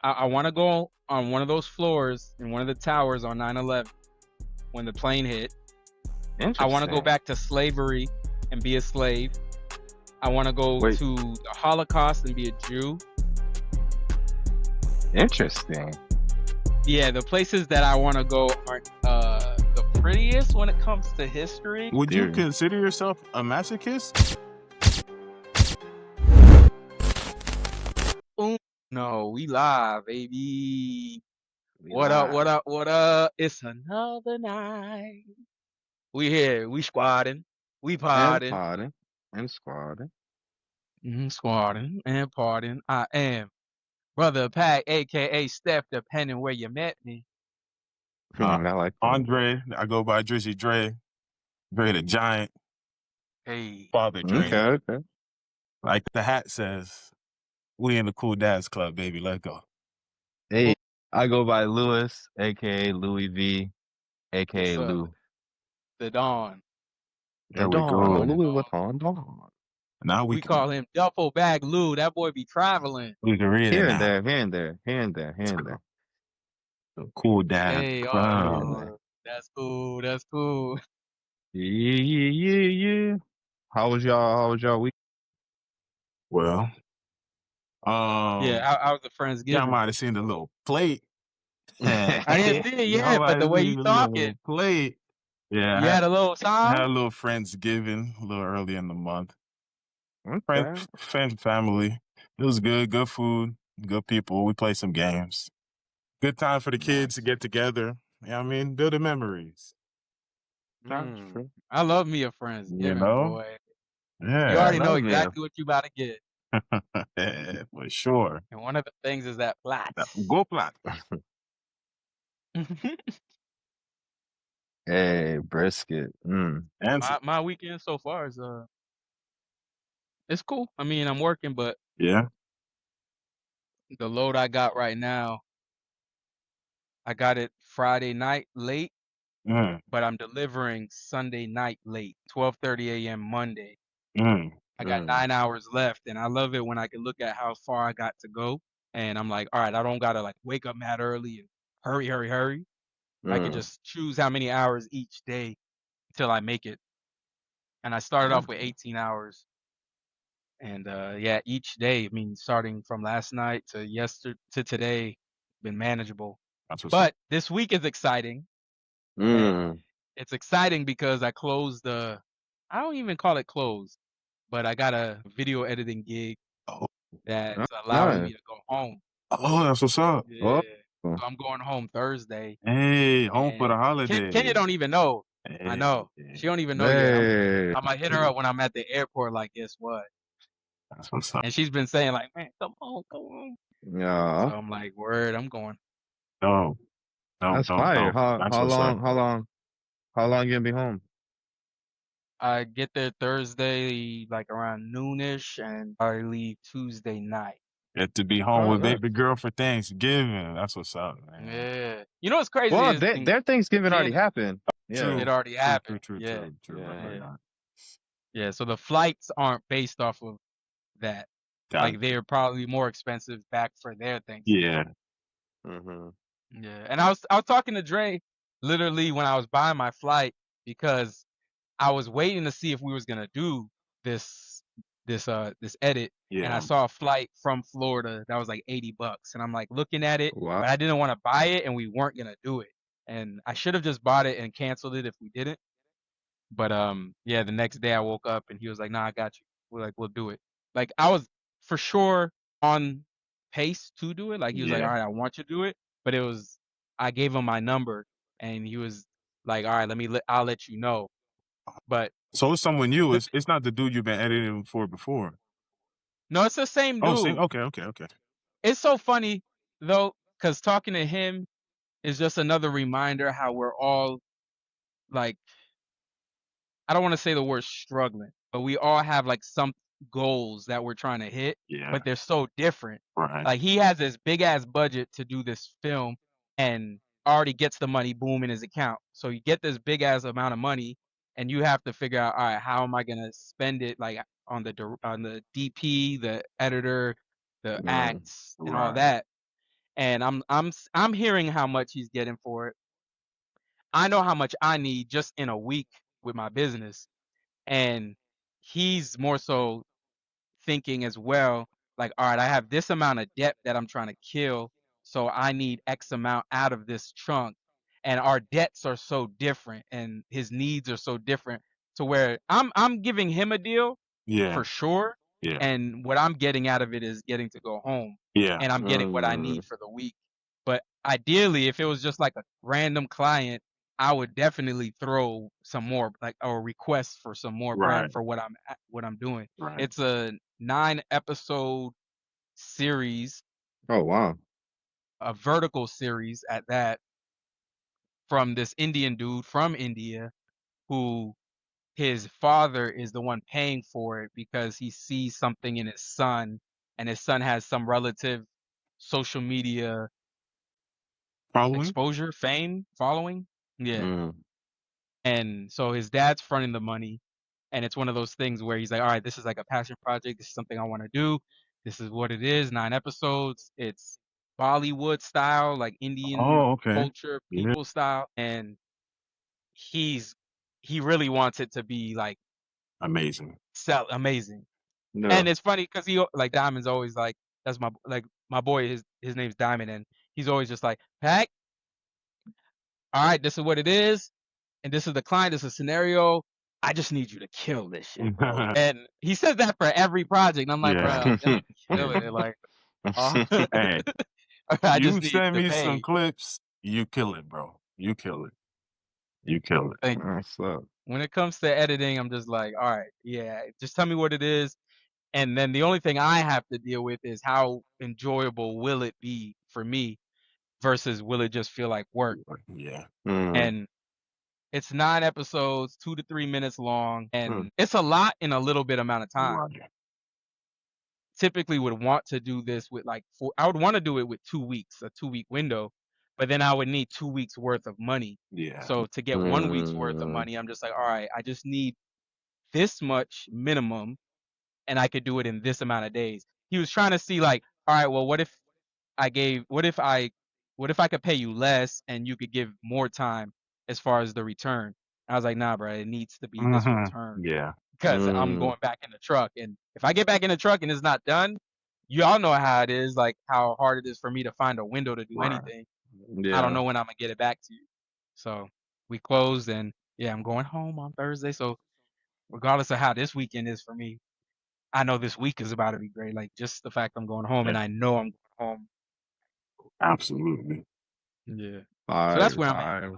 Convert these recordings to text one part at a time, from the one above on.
I want to go on one of those floors in one of the towers on 9/11 when the plane hit. I want to go Interesting. back to slavery and be a slave. I want to go Wait. to the Holocaust and be a Jew. Interesting. Yeah, the places that I want to go aren't the prettiest when it comes to history. Would you Dude. consider yourself a masochist? No, we live, baby. We What up, what live. up, what up? It's another night. We here, we squadding, we And podding, podding. And squadding. squadding and podding. I am Brother Pack, aka Steph, depending where you met me. Uh, I like that. Andre, I go by Drizzy Dre. Dre the Giant, Hey, Father Dre. Okay. Like the hat says, we in the Cool Dads Club, baby. Let's go. Hey, I go by Lewis, aka Louis V, aka what's up? Lou. The Dawn. There we Dawn. go. Louis Vuitton Dawn. Now We call him Duffel Bag Lou. That boy be traveling. we can read Here it and now. there, here and there, here and there, here and there. The Cool Dads Hey, Club. oh, that's cool. That's cool. Yeah. How was y'all week? Well, Yeah, I was a y'all Friendsgiving. might have seen the little plate. I didn't see it yet, but the way you talking, plate. Yeah, you had a little I had time. a little Friendsgiving a little early in the month. Okay. Friends, family. It was good. Good food. Good people. We played some games. Good time for the kids to get together. You know what I mean? Building memories. That's true. I love me a Friendsgiving, You know? boy. Yeah. You already know love me a- exactly what you about to get. Yeah, for sure. And one of the things is that plat. Go plat. Hey, brisket. And my weekend so far is it's cool. I mean, I'm working, but yeah. the load I got right now, I got it Friday night late, Mm, but I'm delivering Sunday night late, 12:30 a.m. Monday. mm. I got 9 hours left, and I love it when I can look at how far I got to go, and I'm like, all right, I don't gotta like wake up mad early and hurry. I can just choose how many hours each day till I make it. And I started off with 18 hours. And yeah, each day, I mean, starting from last night to today, been manageable. That's what's But this week is exciting. And it's exciting because I closed I don't even call it closed, but I got a video editing gig Oh. that's allowing nice. me to go home. Oh, that's what's up. Yeah. So I'm going home Thursday. Hey, home for the And holiday. Kenya don't even know. I know. She don't even know yet. I'm gonna hit her up when I'm at the airport. Like, guess what? That's what's up. And she's been saying like, man, come on. Yeah. So I'm like, word, I'm going. No. That's fire. How That's what's up. how long you gonna be home? I get there Thursday, like around noonish, and I leave Tuesday night. Get to be home with nice. baby girl for Thanksgiving. That's what's up, man. Yeah. You know what's crazy? Well, is their Thanksgiving already Canada- happened. True. It already happened. True. Yeah. Yeah. Yeah. So the flights aren't based off of that. Like they're probably more expensive back for their Thanksgiving. Yeah. Yeah. And I was talking to Dre literally when I was buying my flight because I was waiting to see if we was gonna do this edit. Yeah. And I saw a flight from Florida that was like $80. And I'm like looking at it, Wow. but I didn't want to buy it and we weren't gonna do it. And I should have just bought it and canceled it if we didn't. But yeah, the next day I woke up and he was like, nah, I got you. We'll do it. Like I was for sure on pace to do it. Like he was like, all right, I want you to do it. But I gave him my number and he was like, all right, I'll let you know. But so it's someone new. It's not the dude you've been editing for before. No, it's the same dude. Oh, same. Okay. It's so funny though, because talking to him is just another reminder how we're all like, I don't want to say the word struggling, but we all have like some goals that we're trying to hit, but they're so different. Right. Like he has this big ass budget to do this film and already gets the money boom in his account. So you get this big ass amount of money and you have to figure out, all right, how am I going to spend it like on the DP, the editor, the acts and all that. and I'm hearing how much he's getting for it. I know how much I need just in a week with my business, and he's more so thinking as well, like, all right, I have this amount of debt that I'm trying to kill, so I need X amount out of this chunk. And our debts are so different and his needs are so different to where I'm giving him a deal Yeah. for sure. Yeah. And what I'm getting out of it is getting to go home. Yeah. And I'm getting what I need for the week. But ideally, if it was just like a random client, I would definitely throw some more, like, or request for some more bread Right. for what I'm doing. Right. It's a 9-episode series, Oh wow. a vertical series at that, from this Indian dude from India who his father is the one paying for it because he sees something in his son, and his son has some relative social media Following? exposure, fame, following. Yeah. Mm. And so his dad's fronting the money, and it's one of those things where he's like, all right, this is like a passion project. This is something I want to do. This is what it is. 9 episodes. It's Bollywood style, like Indian Oh, okay. culture, Yeah. people style. And he really wants it to be like Amazing. amazing. No. And it's funny because he, like, Diamond's always like, that's my boy, his name's Diamond, and he's always just like, Pack, all right, this is what it is, and this is the client, this is a scenario. I just need you to kill this shit, bro. And he says that for every project. And I'm like, bro, I'm gonna kill it. Like, Hey, I you just need send to me pay. some clips, you kill it, bro. You kill it. You kill it. Thank you. What's up? When it comes to editing, I'm just like, all right, yeah, just tell me what it is. And then the only thing I have to deal with is how enjoyable will it be for me versus will it just feel like work. Yeah. And it's 9 episodes, 2 to 3 minutes long, and it's a lot in a little bit amount of time. Right. Typically would want to do this with like I would want to do it with 2 weeks, a 2-week window, but then I would need 2 weeks worth of money. Yeah. So to get 1 week's worth of money, I'm just like, all right, I just need this much minimum, and I could do it in this amount of days. He was trying to see like, all right, well, what if I could pay you less and you could give more time as far as the return? I was like, nah, bro, it needs to be this return Yeah. because I'm going back in the truck. And if I get back in the truck and it's not done, you all know how it is, like how hard it is for me to find a window to do anything. Yeah. I don't know when I'm gonna get it back to you. So we closed, and yeah, I'm going home on Thursday. So regardless of how this weekend is for me, I know this week is about to be great. Like just the fact I'm going home, and I know I'm going home. Absolutely. Yeah. Five, So that's where I'm at.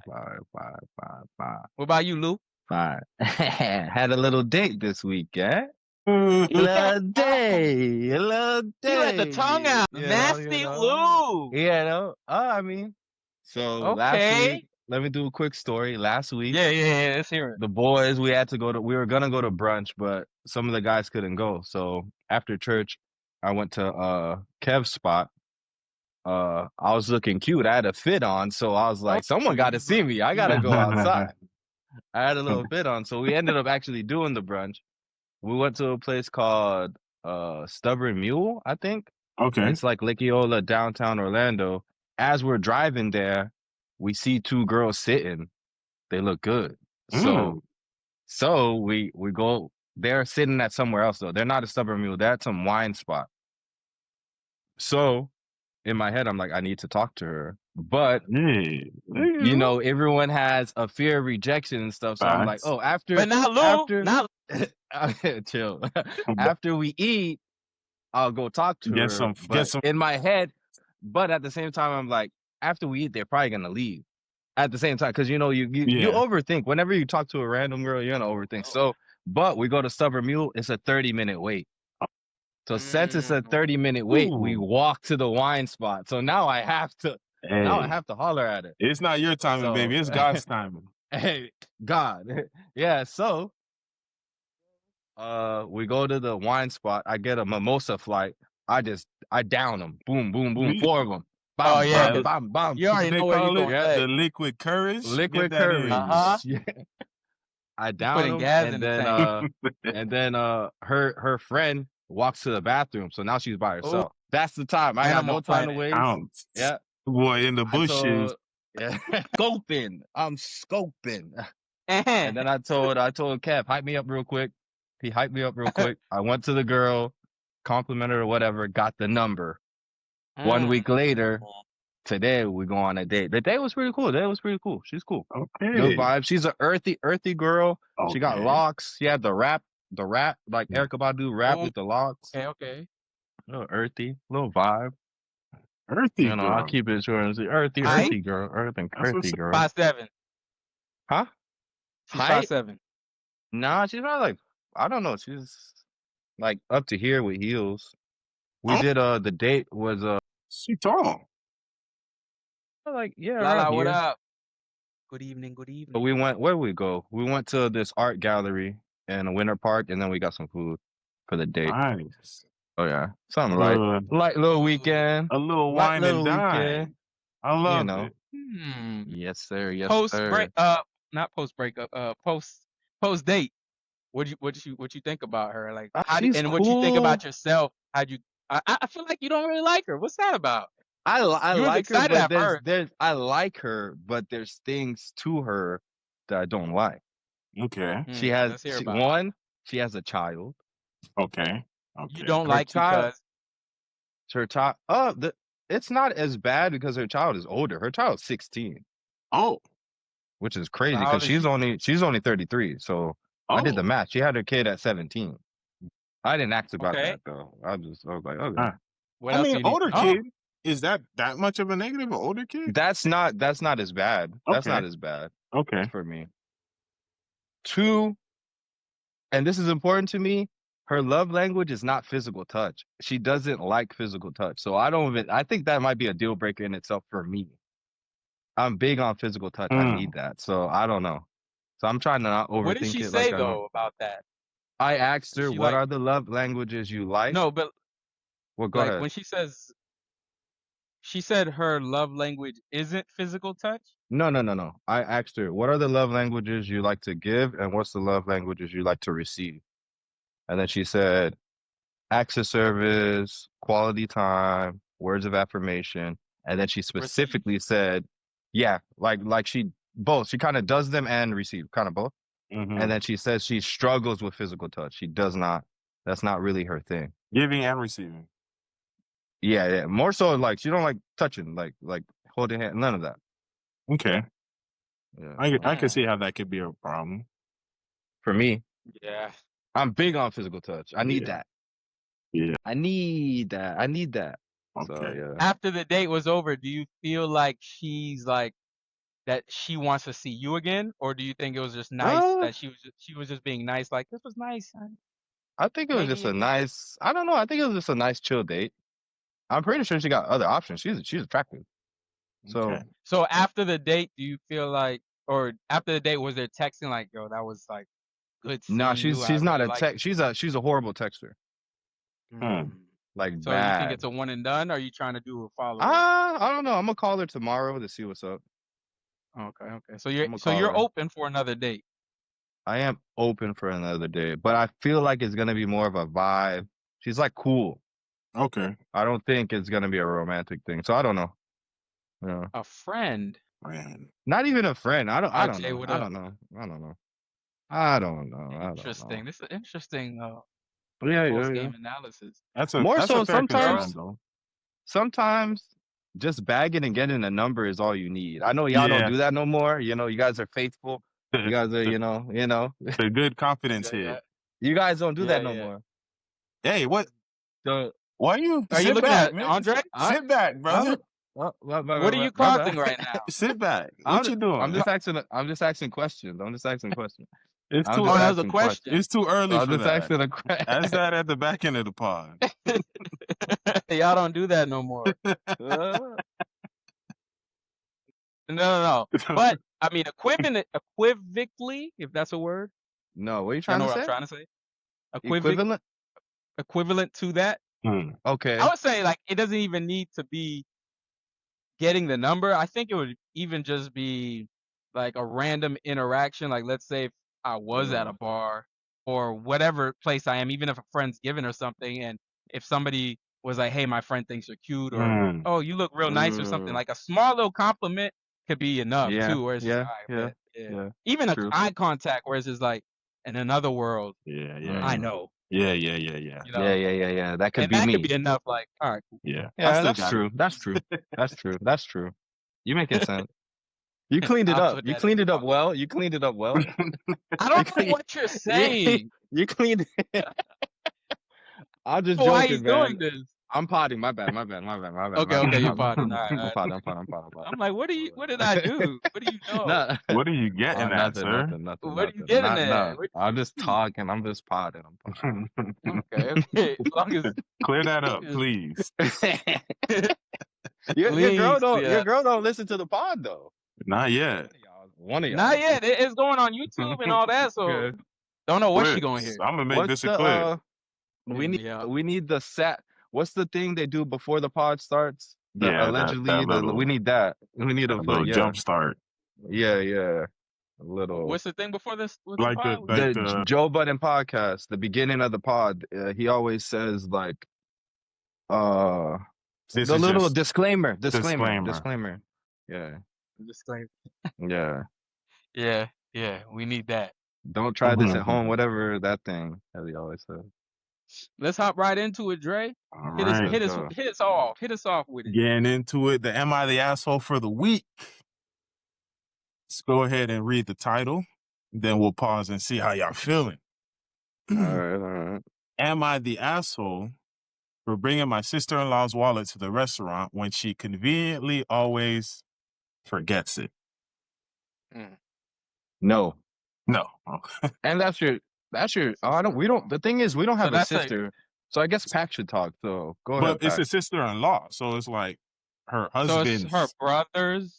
What about you, Lou? Had a little date this week, eh? A little day. You let the tongue out. Nasty Lou. I mean, so last Okay. week, let me do a quick story. Last week, Yeah. Let's hear it. the boys, we were gonna go to brunch, but some of the guys couldn't go. So after church, I went to Kev's spot. I was looking cute. I had a fit on, so I was like, someone got to see me. I gotta go outside. I had a little fit on, so we ended up actually doing the brunch. We went to a place called Stubborn Mule, I think. Okay. It's like Lickeola, downtown Orlando. As we're driving there, we see 2 girls sitting. They look good. So we go. They're sitting at somewhere else though. They're not a Stubborn Mule. They're at some wine spot. So in my head, I'm like, I need to talk to her. But you know, everyone has a fear of rejection and stuff. So I'm like, oh, But not Lou. Not chill. After we eat, I'll go talk to her. Get some in my head. But at the same time, I'm like, after we eat, they're probably gonna leave. At the same time, because you know, you overthink. Whenever you talk to a random girl, you're gonna overthink. So, but we go to Stubborn Mule. It's a 30-minute wait. So since it's a 30-minute wait, we walk to the wine spot. So now I have to. Now I have to holler at it. It's not your timing, baby. It's God's timing. Hey, God. Yeah, so we go to the wine spot. I get a mimosa flight. I down them. Boom, boom, boom. 4 of them. Bam, bam, bam, bam. You already know where you're going. The liquid courage. Liquid courage. Yeah. I down them, and then her friend walks to the bathroom. So now she's by herself. That's the time. I got Animal no time to Planet. waste. Counts. Yeah. Boy, in the bushes. Yeah. Scoping. I'm scoping. And And then I told Kev, hype me up real quick. He hyped me up real quick. I went to the girl, complimented her or whatever, got the number. 1 week later, today we go on a date. The day was pretty cool. She's cool. Okay. Good vibe. She's an earthy girl. Okay. She got locks. She had the rap, like Erykah Badu rap with the locks. Okay. A little earthy, little vibe. Earthy girl. I'll keep it short and say earthy girl. Earthy girl. 5'7". Huh? She's 5'7". Nah, she's not like, I don't know. She's like up to here with heels. We did the date was she tall. Like yeah, Lala, around what here. up? Good evening. But we went, where did we go? We went to this art gallery in Winter Park, and then we got some food for the date. Nice. Oh yeah, something light little weekend, a little wine and dine. Weekend. I love it. Yes sir, yes post sir. Break, not post breakup, post date. What you think about her? Like, what you think about yourself? I feel like you don't really like her. What's that about? I like her, but there's I like her, but there's things to her that I don't like. Okay. She has she has a child. Okay. You don't like because her child. It's not as bad because her child is older. Her child's 16. Oh, which is crazy because she's only 33. So I did the math. She had her kid at 17. I didn't ask about that though. I was like, okay. What else older kid. Is that much of a negative? An older kid? That's not as bad. That's not as bad. Okay. For me. 2, and this is important to me, her love language is not physical touch. She doesn't like physical touch. So I think that might be a deal breaker in itself for me. I'm big on physical touch. I need that. So I don't know. So I'm trying to not overthink it. What did she say though about that? I asked her, what are the love languages you like? No, but well, go ahead. When she said her love language isn't physical touch? No. I asked her, what are the love languages you like to give and what's the love languages you like to receive? And then she said, acts of service, quality time, words of affirmation. And then she specifically said, yeah, like she kind of does them and receive, kind of both. Mm-hmm. And then she says she struggles with physical touch. She does not. That's not really her thing. Giving and receiving. Yeah. More so, like she don't like touching, like holding hand, none of that. Okay. Yeah. I can see how that could be a problem for me. Yeah. I'm big on physical touch. I need that. Yeah. I need that. Okay. So, yeah. After the date was over, do you feel like she's like that she wants to see you again, or do you think it was just nice that she was just being nice, like this was nice? I think it was just a nice. I don't know. I think it was just a nice chill date. I'm pretty sure she got other options. She's attractive. So after the date, do you feel like, or after the date, was there texting like, yo, that was like good? No, she's not a text. She's a horrible texter. Like so bad. You think it's a one and done? Or are you trying to do a follow up? I don't know. I'm gonna call her tomorrow to see what's up. Okay. So you're open for another date. I am open for another date, but I feel like it's gonna be more of a vibe. She's like cool. Okay. I don't think it's gonna be a romantic thing. So I don't know. Yeah. A friend. Not even a friend. I don't know. Interesting. This is interesting. Game analysis. That's more that's so a fair sometimes. concern, Sometimes just bagging and getting a number is all you need. I know y'all don't do that no more. You know, you guys are faithful. You guys are, you know. The good confidence here. You guys don't do that no more. Hey, what? Why are you looking back, at man? Andre? Sit back, brother. What are you causing right now? Sit back. What you doing? I'm just asking questions. It's too. That was a question. It's too early for that. Asking a question. Ask that at the back end of the pod. Y'all don't do that no more. No. But I mean, equivocally, if that's a word. No, what are you trying to say? What I'm trying to say. Equivalent to that. Okay. I would say like it doesn't even need to be getting the number. I think it would even just be like a random interaction. Like let's say if I was at a bar or whatever place I am, even if a friend's giving or something, and if somebody was like, hey, my friend thinks you're cute, or oh, you look real nice, or something. Like a small little compliment could be enough Yeah, too, where it's just, yeah, all right, yeah, bet, yeah. yeah. Even a True. eye contact, whereas it's like in another world, I Yeah. know. Yeah. You know, Yeah. That could and be that me. could be enough. Like, all right, cool. Yeah. Yeah, that's true. That's true. That's true. You making sense. You cleaned it I'll up. put You that in cleaned the it up box. well. You cleaned it up well. I don't know what you're saying. You cleaned it. I'm just Why he's joking, man. doing this? I'm potting. My bad. Okay, you're potting. All right. I'm potting. I'm like, what did I do? What do you know? Nah. What are you getting at, sir? What are you getting at? No. What I'm you just see? talking. I'm just potting. Okay. As long as Clear that up, please. Your girl please, don't listen to the pod though. Not yet. One of y'all. Not yet. It's going on YouTube and all that, so Okay. don't know what she gonna hear. I'm gonna make What's this a the clip. we need the set. What's the thing they do before the pod starts? Allegedly we need that. We need a little jump start. Yeah. A little. What's the thing before this? Like the Joe Budden podcast, the beginning of the pod, he always says like the little disclaimer. Yeah. Disclaimer. Yeah. We need that. Don't try this at home, whatever that thing as he always says. Let's hop right into it, Dre. Hit us off. Hit us off with it. Getting into it. The Am I the Asshole for the week. Let's go ahead and read the title. Then we'll pause and see how y'all feeling. All right. Am I the asshole for bringing my sister-in-law's wallet to the restaurant when she conveniently always forgets it? No. And that's your the thing is we don't have a sister. So I guess Pac should talk. So go ahead. But it's a sister-in-law, so it's like her husband's. So it's her brother's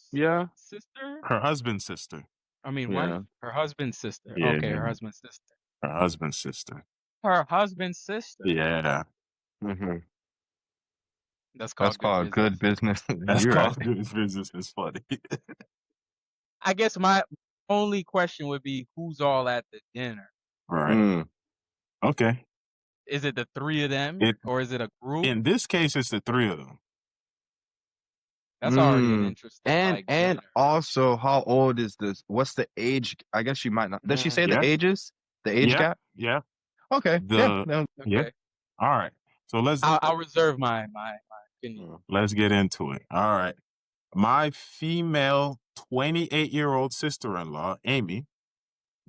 sister? Her husband's sister. I mean, wife? Her husband's sister. Yeah, okay, her husband's sister. Her husband's sister. Her husband's sister. Yeah. Mm-hmm. That's called good business. That's called good business. It's funny. I guess my only question would be, who's all at the dinner? Right. Okay. Is it the three of them, or is it a group? In this case, it's the three of them. That's already an interesting. And also, how old is this? What's the age? I guess she might not. Does she say the ages? The age gap? Yeah. Okay. Okay. All right. So I'll reserve my opinion. Let's get into it. All right. My female 28-year-old sister-in-law, Amy.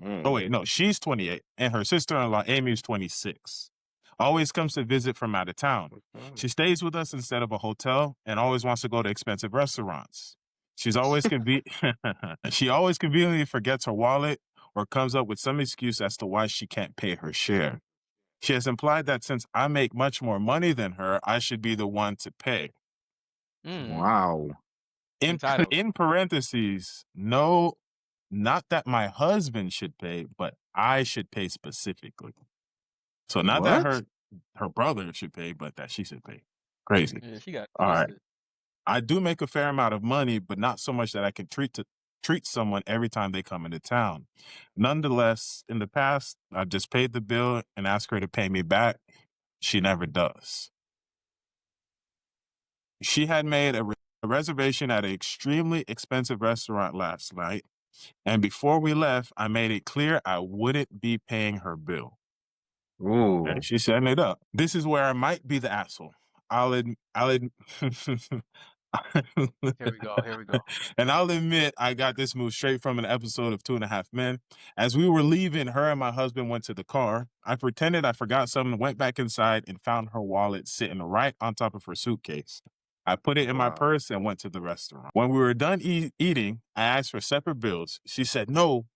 Oh, wait, no, she's 28, and her sister-in-law, Amy, is 26. Always comes to visit from out of town. She stays with us instead of a hotel and always wants to go to expensive restaurants. She always conveniently forgets her wallet or comes up with some excuse as to why she can't pay her share. She has implied that since I make much more money than her, I should be the one to pay. Wow. In parentheses, no, not that my husband should pay, but I should pay specifically. So not that her brother should pay, but that she should pay. Crazy. Yeah, she got all right. I do make a fair amount of money, but not so much that I can treat someone every time they come into town. Nonetheless, in the past, I've just paid the bill and asked her to pay me back. She never does. She had made a reservation at an extremely expensive restaurant last night, and before we left, I made it clear I wouldn't be paying her bill. Ooh. And she's setting it up. This is where I might be the asshole. Here we go. And I'll admit I got this move straight from an episode of 2.5 Men. As we were leaving, her and my husband went to the car. I pretended I forgot something, went back inside, and found her wallet sitting right on top of her suitcase. I put it in my purse and went to the restaurant. When we were done eating, I asked for separate bills. She said, no,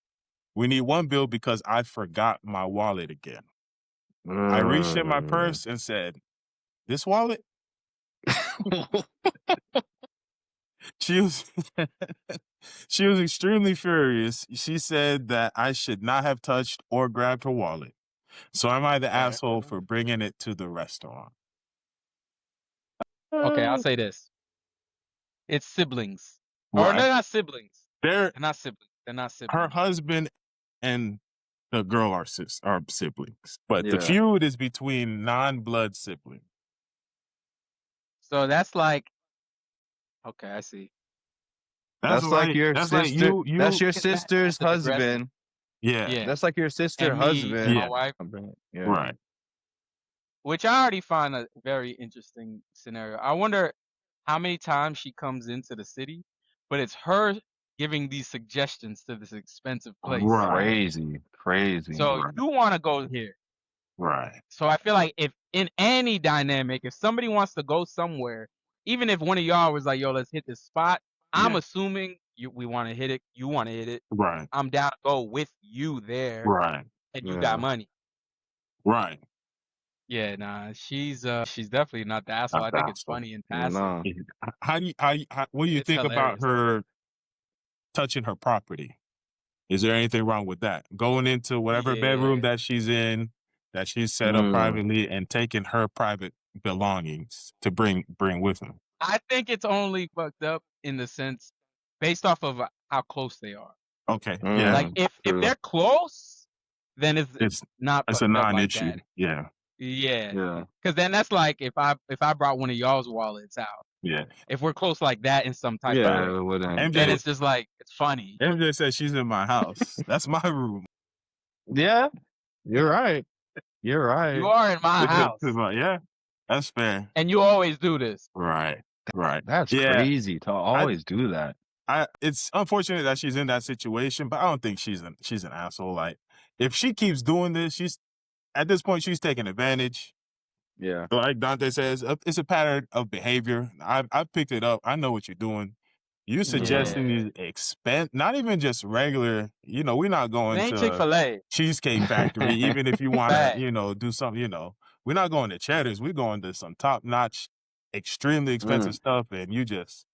we need one bill because I forgot my wallet again. I reached in my purse and said, this wallet? She was extremely furious. She said that I should not have touched or grabbed her wallet. So am I the asshole for bringing it to the restaurant? Okay, I'll say this. It's siblings. Or they're not siblings. They're not siblings. Her husband and the girl are siblings. But the feud is between non-blood siblings. So that's like, okay, I see. That's like your That's like sister. That's your It's that sister's passive aggressive. husband. yeah, Yeah. That's like your sister And me and my husband. wife, Yeah. right. which I already find a very interesting scenario. I wonder how many times she comes into the city, but it's her giving these suggestions to this expensive place. Right. Crazy. So Right. you want to go here. Right. So I feel like if in any dynamic, if somebody wants to go somewhere, even if one of y'all was like, yo, let's hit this spot, I'm Yeah. assuming we want to hit it, you want to hit it. Right. I'm down to go with you there, Right. and you got Yeah. money. Right. Yeah, nah, she's definitely not the asshole. Not I the think it's asshole. funny and passive. No. What do you It's think about hilarious. her touching her property? Is there anything wrong with that? Going into whatever bedroom Yeah, that she's in, that she's set up privately, and taking her private belongings to bring with her. I think it's only fucked up in the sense based off of how close they are. Okay. Yeah. Like if True. they're close, then it's It's not a fucked up like non-issue. that. Yeah. Yeah, Yeah. because then that's like if I brought one of y'all's wallets out. Yeah. If we're close like that in some type of Yeah. way, It wouldn't. then MJ it's just like it's funny. MJ says she's in my house. That's my room. Yeah. You're right. You're right. You are in my house, Yeah. That's fair. and you always do this. Right. Right. That's Yeah. crazy to always do that. It's unfortunate that she's in that situation, but I don't think she's an asshole. Like, if she keeps doing this, at this point she's taking advantage. Yeah. Like Dante says, it's a pattern of behavior. I picked it up. I know what you're doing. You suggesting these not even just regular. We're not It going ain't to Chick-fil-A. Cheesecake Factory. Even if you want Fact. to, do something. We're not going to Cheddar's. We're going to some top notch, extremely expensive stuff, and you just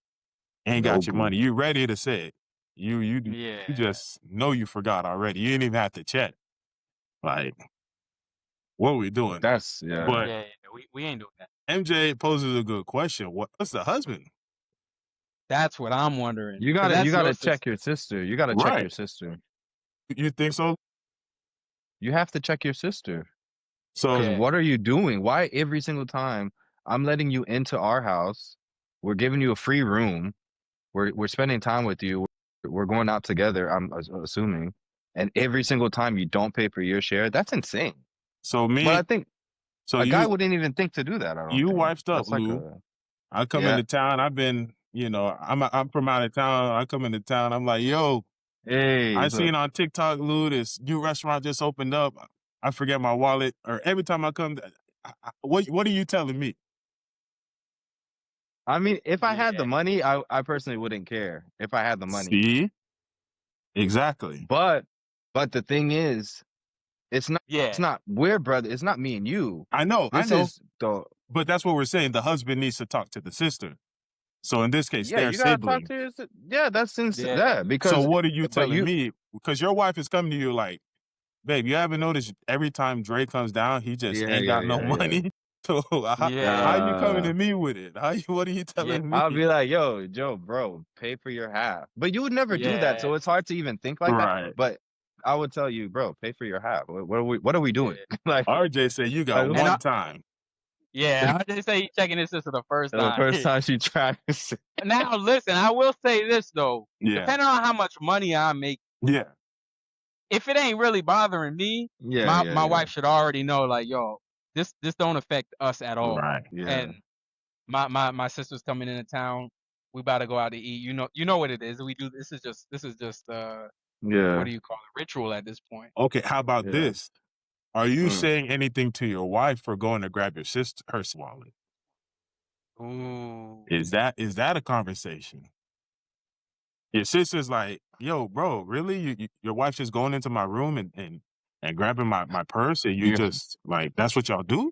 ain't got your money. You ready to say it. You just know you forgot already. You didn't even have to check. Like, what are we doing? That's But Yeah, we ain't doing that. MJ poses a good question. What's the husband? That's what I'm wondering. You 'Cause gotta that's your check your sister. You gotta check your sister. You think so? You have to check your sister. So Yeah. What are you doing? Why every single time I'm letting you into our house, we're giving you a free room, we're spending time with you, we're going out together, I'm assuming, and every single time you don't pay for your share, that's insane. So But I think so a you guy wouldn't even think to do that. I don't you think. wifed up, That's like Lou. I come Yeah. into town. I've been, I'm from out of town. I come into town. I'm like, yo, Hey, I what's up? seen on TikTok, Lou, this new restaurant just opened up. I forget my wallet, or every time I come, what are you telling me? I mean, if I had the Yeah. money, I personally wouldn't care if I had the money. See, exactly. But the thing is, it's Yeah. not we're brother. It's not me and you. I know, This is the but that's what we're saying. The husband needs to talk to the sister. So in this case, yeah. they're You gotta talk siblings. to your yeah. That's insane. Yeah. Yeah, because So what are you but telling me? Because your wife is coming to you like, babe, you haven't noticed every time Dre comes down, he just Yeah, ain't yeah, got no yeah, yeah. money. So how you coming to me with it? What are you telling me? I'll be like, yo, Joe, bro, pay for your half. But you would never do that, so Yeah. it's hard to even think like Right. that. But I would tell you, bro, pay for your half. What are we doing? Like RJ said you got And one time. Yeah. I just say he's checking his sister the first the time. first time she tried. Now listen, I will say this though. Yeah. Depending on how much money I make, Yeah. if it ain't really bothering me, Yeah, my wife should already know, like, yo, this don't affect us at all. Right. Yeah. And my sister's coming into town. We about to go out to eat. You know what it is. We do this is just Yeah. what do you call it? Ritual at this point. Okay, how about Yeah. this? Are you Mm. saying anything to your wife for going to grab your sister her wallet? Ooh. Is that a conversation? Your sister's like, yo, bro, really? Your wife's just going into my room and grabbing my purse, and you Yeah. just like, that's what y'all do?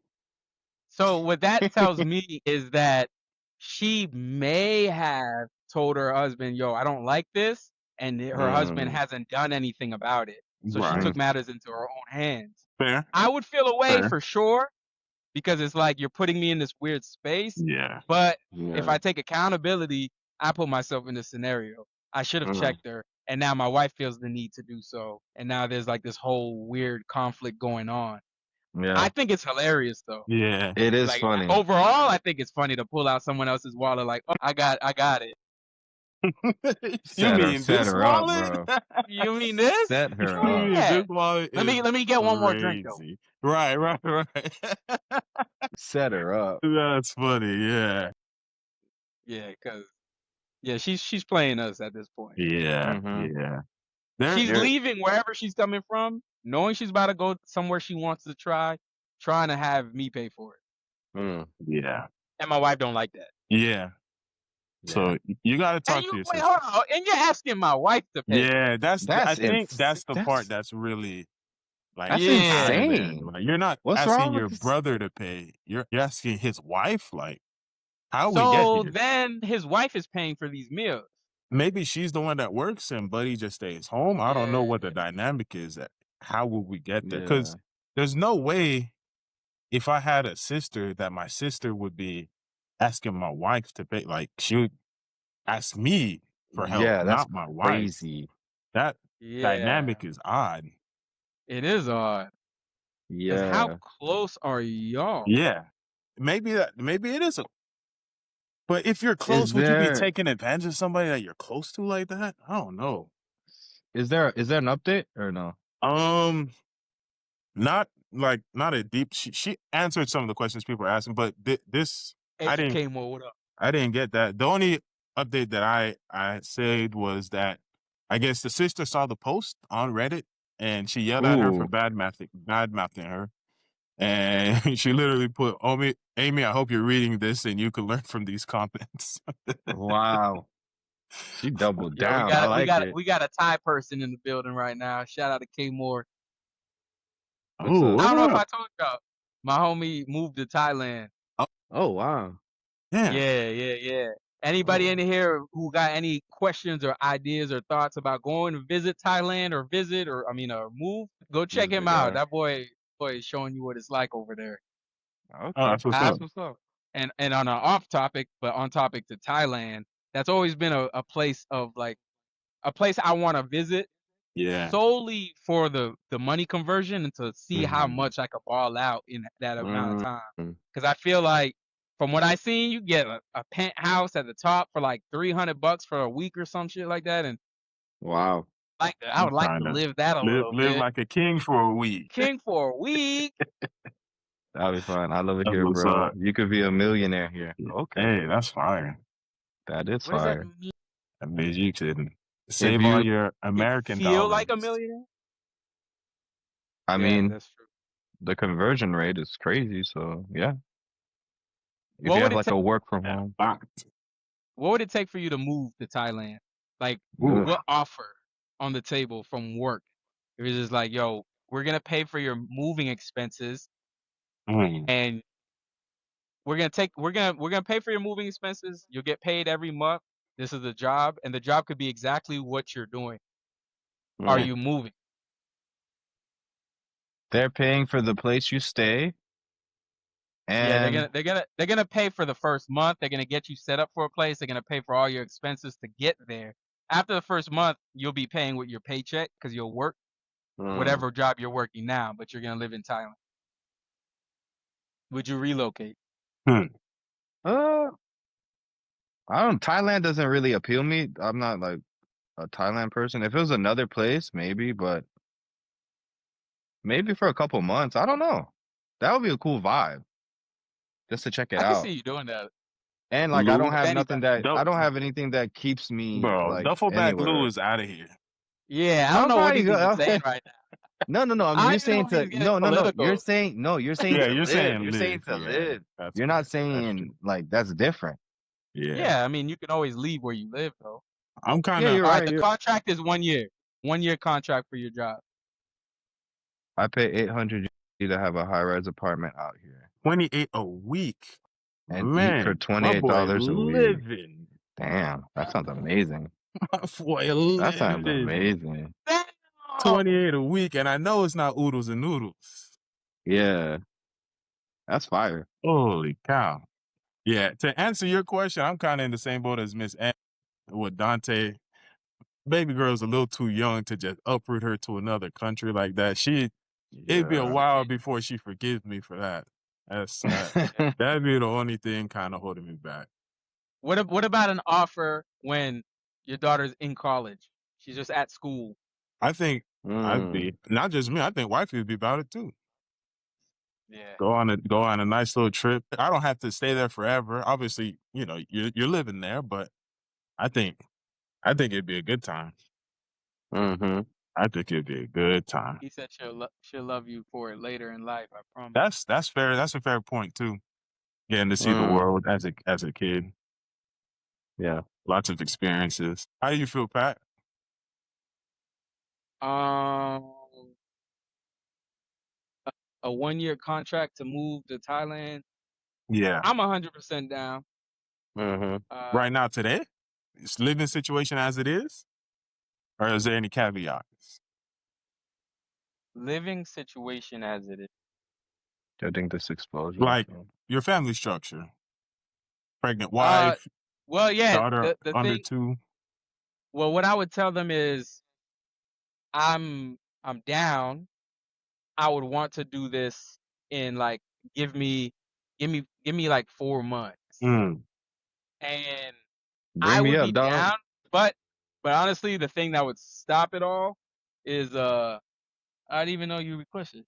So what that tells me is that she may have told her husband, yo, I don't like this, and her husband hasn't done anything about it. So she Right. took matters into her own hands. Fair. I would feel away Fair. for sure because it's like you're putting me in this weird space. Yeah. But Yeah. if I take accountability, I put myself in this scenario. I should have checked her, and now my wife feels the need to do so. And now there's like this whole weird conflict going on. Yeah. I think it's hilarious though. Yeah. It is Like funny. overall, I think it's funny to pull out someone else's wallet. Like, oh, I got it. You mean Set this her up, wallet? bro. You mean this? Set her You up. mean Yeah. this wallet Let is me get one more drink though. crazy. Right. Set her up. That's funny. Yeah. Yeah, cause yeah, she's playing us at this point. Yeah. Mhm. Yeah. She's There. leaving wherever she's coming from, knowing she's about to go somewhere she wants to try, trying to have me pay for it. Mm. Yeah. And my wife don't like that. Yeah. So you got to And talk you to your wait, sister. hold on, and you're asking my wife to pay. Yeah, I think that's the that's- part that's really like That's Yeah. insane. Like, you're not What's asking wrong with your this? brother to pay. You're asking his wife. Like, how we So get here? then his wife is paying for these meals. Maybe she's the one that works and Buddy just stays home. I don't know what the Yeah. dynamic is. How will we get there? Yeah. Because there's no way if I had a sister that my sister would be asking my wife to pay. Like, she would ask me for help, Yeah, that's not my wife. crazy. That Yeah. dynamic is odd. It is odd. 'Cause Yeah. how close are y'all? Yeah. Maybe it is but if you're close, would you be taking advantage of somebody that you're close to like that? I don't know. Is there an update or no? Not a deep. She answered some of the questions people are asking, but this I didn't. What up? I didn't get that. The only update that I said was that I guess the sister saw the post on Reddit and she yelled at her for bad mouthing her, and she literally put, Amy, I hope you're reading this and you can learn from these comments. Wow. She doubled Yeah, down. I like it. we got a Thai person in the building right now. Shout out to K Moore. Oh, I don't know if I told y'all. My homie moved to Thailand. Oh wow. Yeah. Anybody in here who got any questions or ideas or thoughts about going to visit Thailand or move, go check him out. That boy is showing you what it's like over there. Okay. that's what's up. And on an off topic, but on topic to Thailand, that's always been a place of like a place I want to visit. Yeah. Solely for the money conversion and to see how much I could ball out in that amount of time. Because I feel like from what I seen, you get a penthouse at the top for like $300 for a week or some shit like that. And wow. like I would like to live that a little bit. Live like a king for a week. King for a week. That'll be fine. I love it here, bro. You could be a millionaire here. Okay. Hey, that's fire. That is What fire. does that mean? That means you could save all your American dollars. Feel like a millionaire? I mean, that's true. the conversion rate is crazy, so yeah. If What you would have it like a work from home. What would it take for you to move to Thailand? Like, Ooh. what offer on the table from work? If it's just like, yo, we're gonna pay for your moving expenses, and we're gonna pay for your moving expenses. You'll get paid every month. This is the job, and the job could be exactly what you're doing. Are you moving? They're paying for the place you stay. And yeah, they're gonna pay for the first month. They're gonna get you set up for a place. They're gonna pay for all your expenses to get there. After the first month, you'll be paying with your paycheck because you'll work whatever job you're working now, but you're gonna live in Thailand. Would you relocate? Thailand doesn't really appeal me. I'm not like a Thailand person. If it was another place, maybe, but maybe for a couple months. I don't know. That would be a cool vibe. Just to check it out. I can see you doing that. And like I don't have anything that keeps me like duffel bag anywhere. Lou is out of here. Yeah, I don't know what he's saying right now. No. I mean, you're saying to no. You're saying You're saying yeah, to you're live. saying You're live. saying to Yeah, live. that's You're not saying like that's different. Yeah, I mean, you can always leave where you live though. I'm kind of. you're right. The contract is 1 year. 1 year contract for your job. I pay $800 to have a high-rise apartment out here. 28 a week. And Man, eat for $28 a week. Living. Damn, that sounds amazing. My boy living. That sounds amazing. 28 a week, and I know it's not oodles and noodles. Yeah, that's fire. Holy cow. Yeah, to answer your question, I'm kind of in the same boat as Miss Ann with Dante. Baby girl's a little too young to just uproot her to another country like that. It'd be a Yeah. while before she forgives me for that. That'd be the only thing kind of holding me back. What about an offer when your daughter's in college? She's just at school. I think I'd Mm. be not just me. I think wifey would be about it too. Yeah. Go on a nice little trip. I don't have to stay there forever. Obviously, you know, you're living there, but I think it'd be a good time. Mm-hmm. I think it'd be a good time. He said she'll love you for it later in life. I promise. That's fair. That's a fair point too. Getting to see the world as a kid. Yeah. Lots of experiences. How do you feel, Pat? A 1-year contract to move to Thailand. Yeah. I'm 100% down. Mm-hmm. Right now, today, it's living situation as it is, or is there any caveats? Living situation as it is. I think this explosion. Like your family structure, pregnant wife, well, yeah, daughter the under thing. 2. Well, what I would tell them is, I'm down. I would want to do this in like give me like 4 months, Mm. and I Bring me would up, be dog. down. But honestly, the thing that would stop it all is I didn't even know you requested.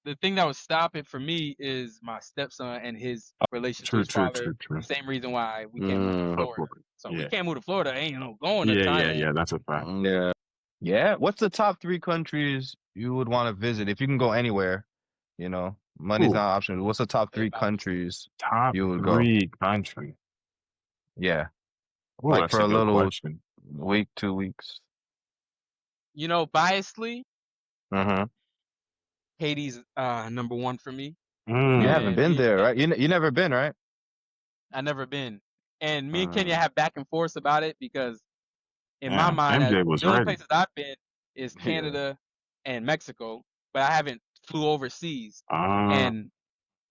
The thing that would stop it for me is my stepson and his relation to his father. True. Same reason why we can't move to Florida. So we can't move to Florida. Ain't no going to Thailand. Yeah. That's a fact. Yeah. Yeah. What's the top 3 countries you would want to visit if you can go anywhere? You know, money's not an option. What's the top 3 countries Top you would go? 3 countries. Yeah. Ooh, like that's for a a good little question. week, 2 weeks. You know, biasly, Mm-hmm. Haiti's number 1 for me. You haven't been there, right? You never been, right? I never been. And me and Kenya have back and forth about it because in my Damn, mind, MJ was the only ready. places I've been is Yeah. Canada and Mexico, but I haven't flew overseas. Ah, And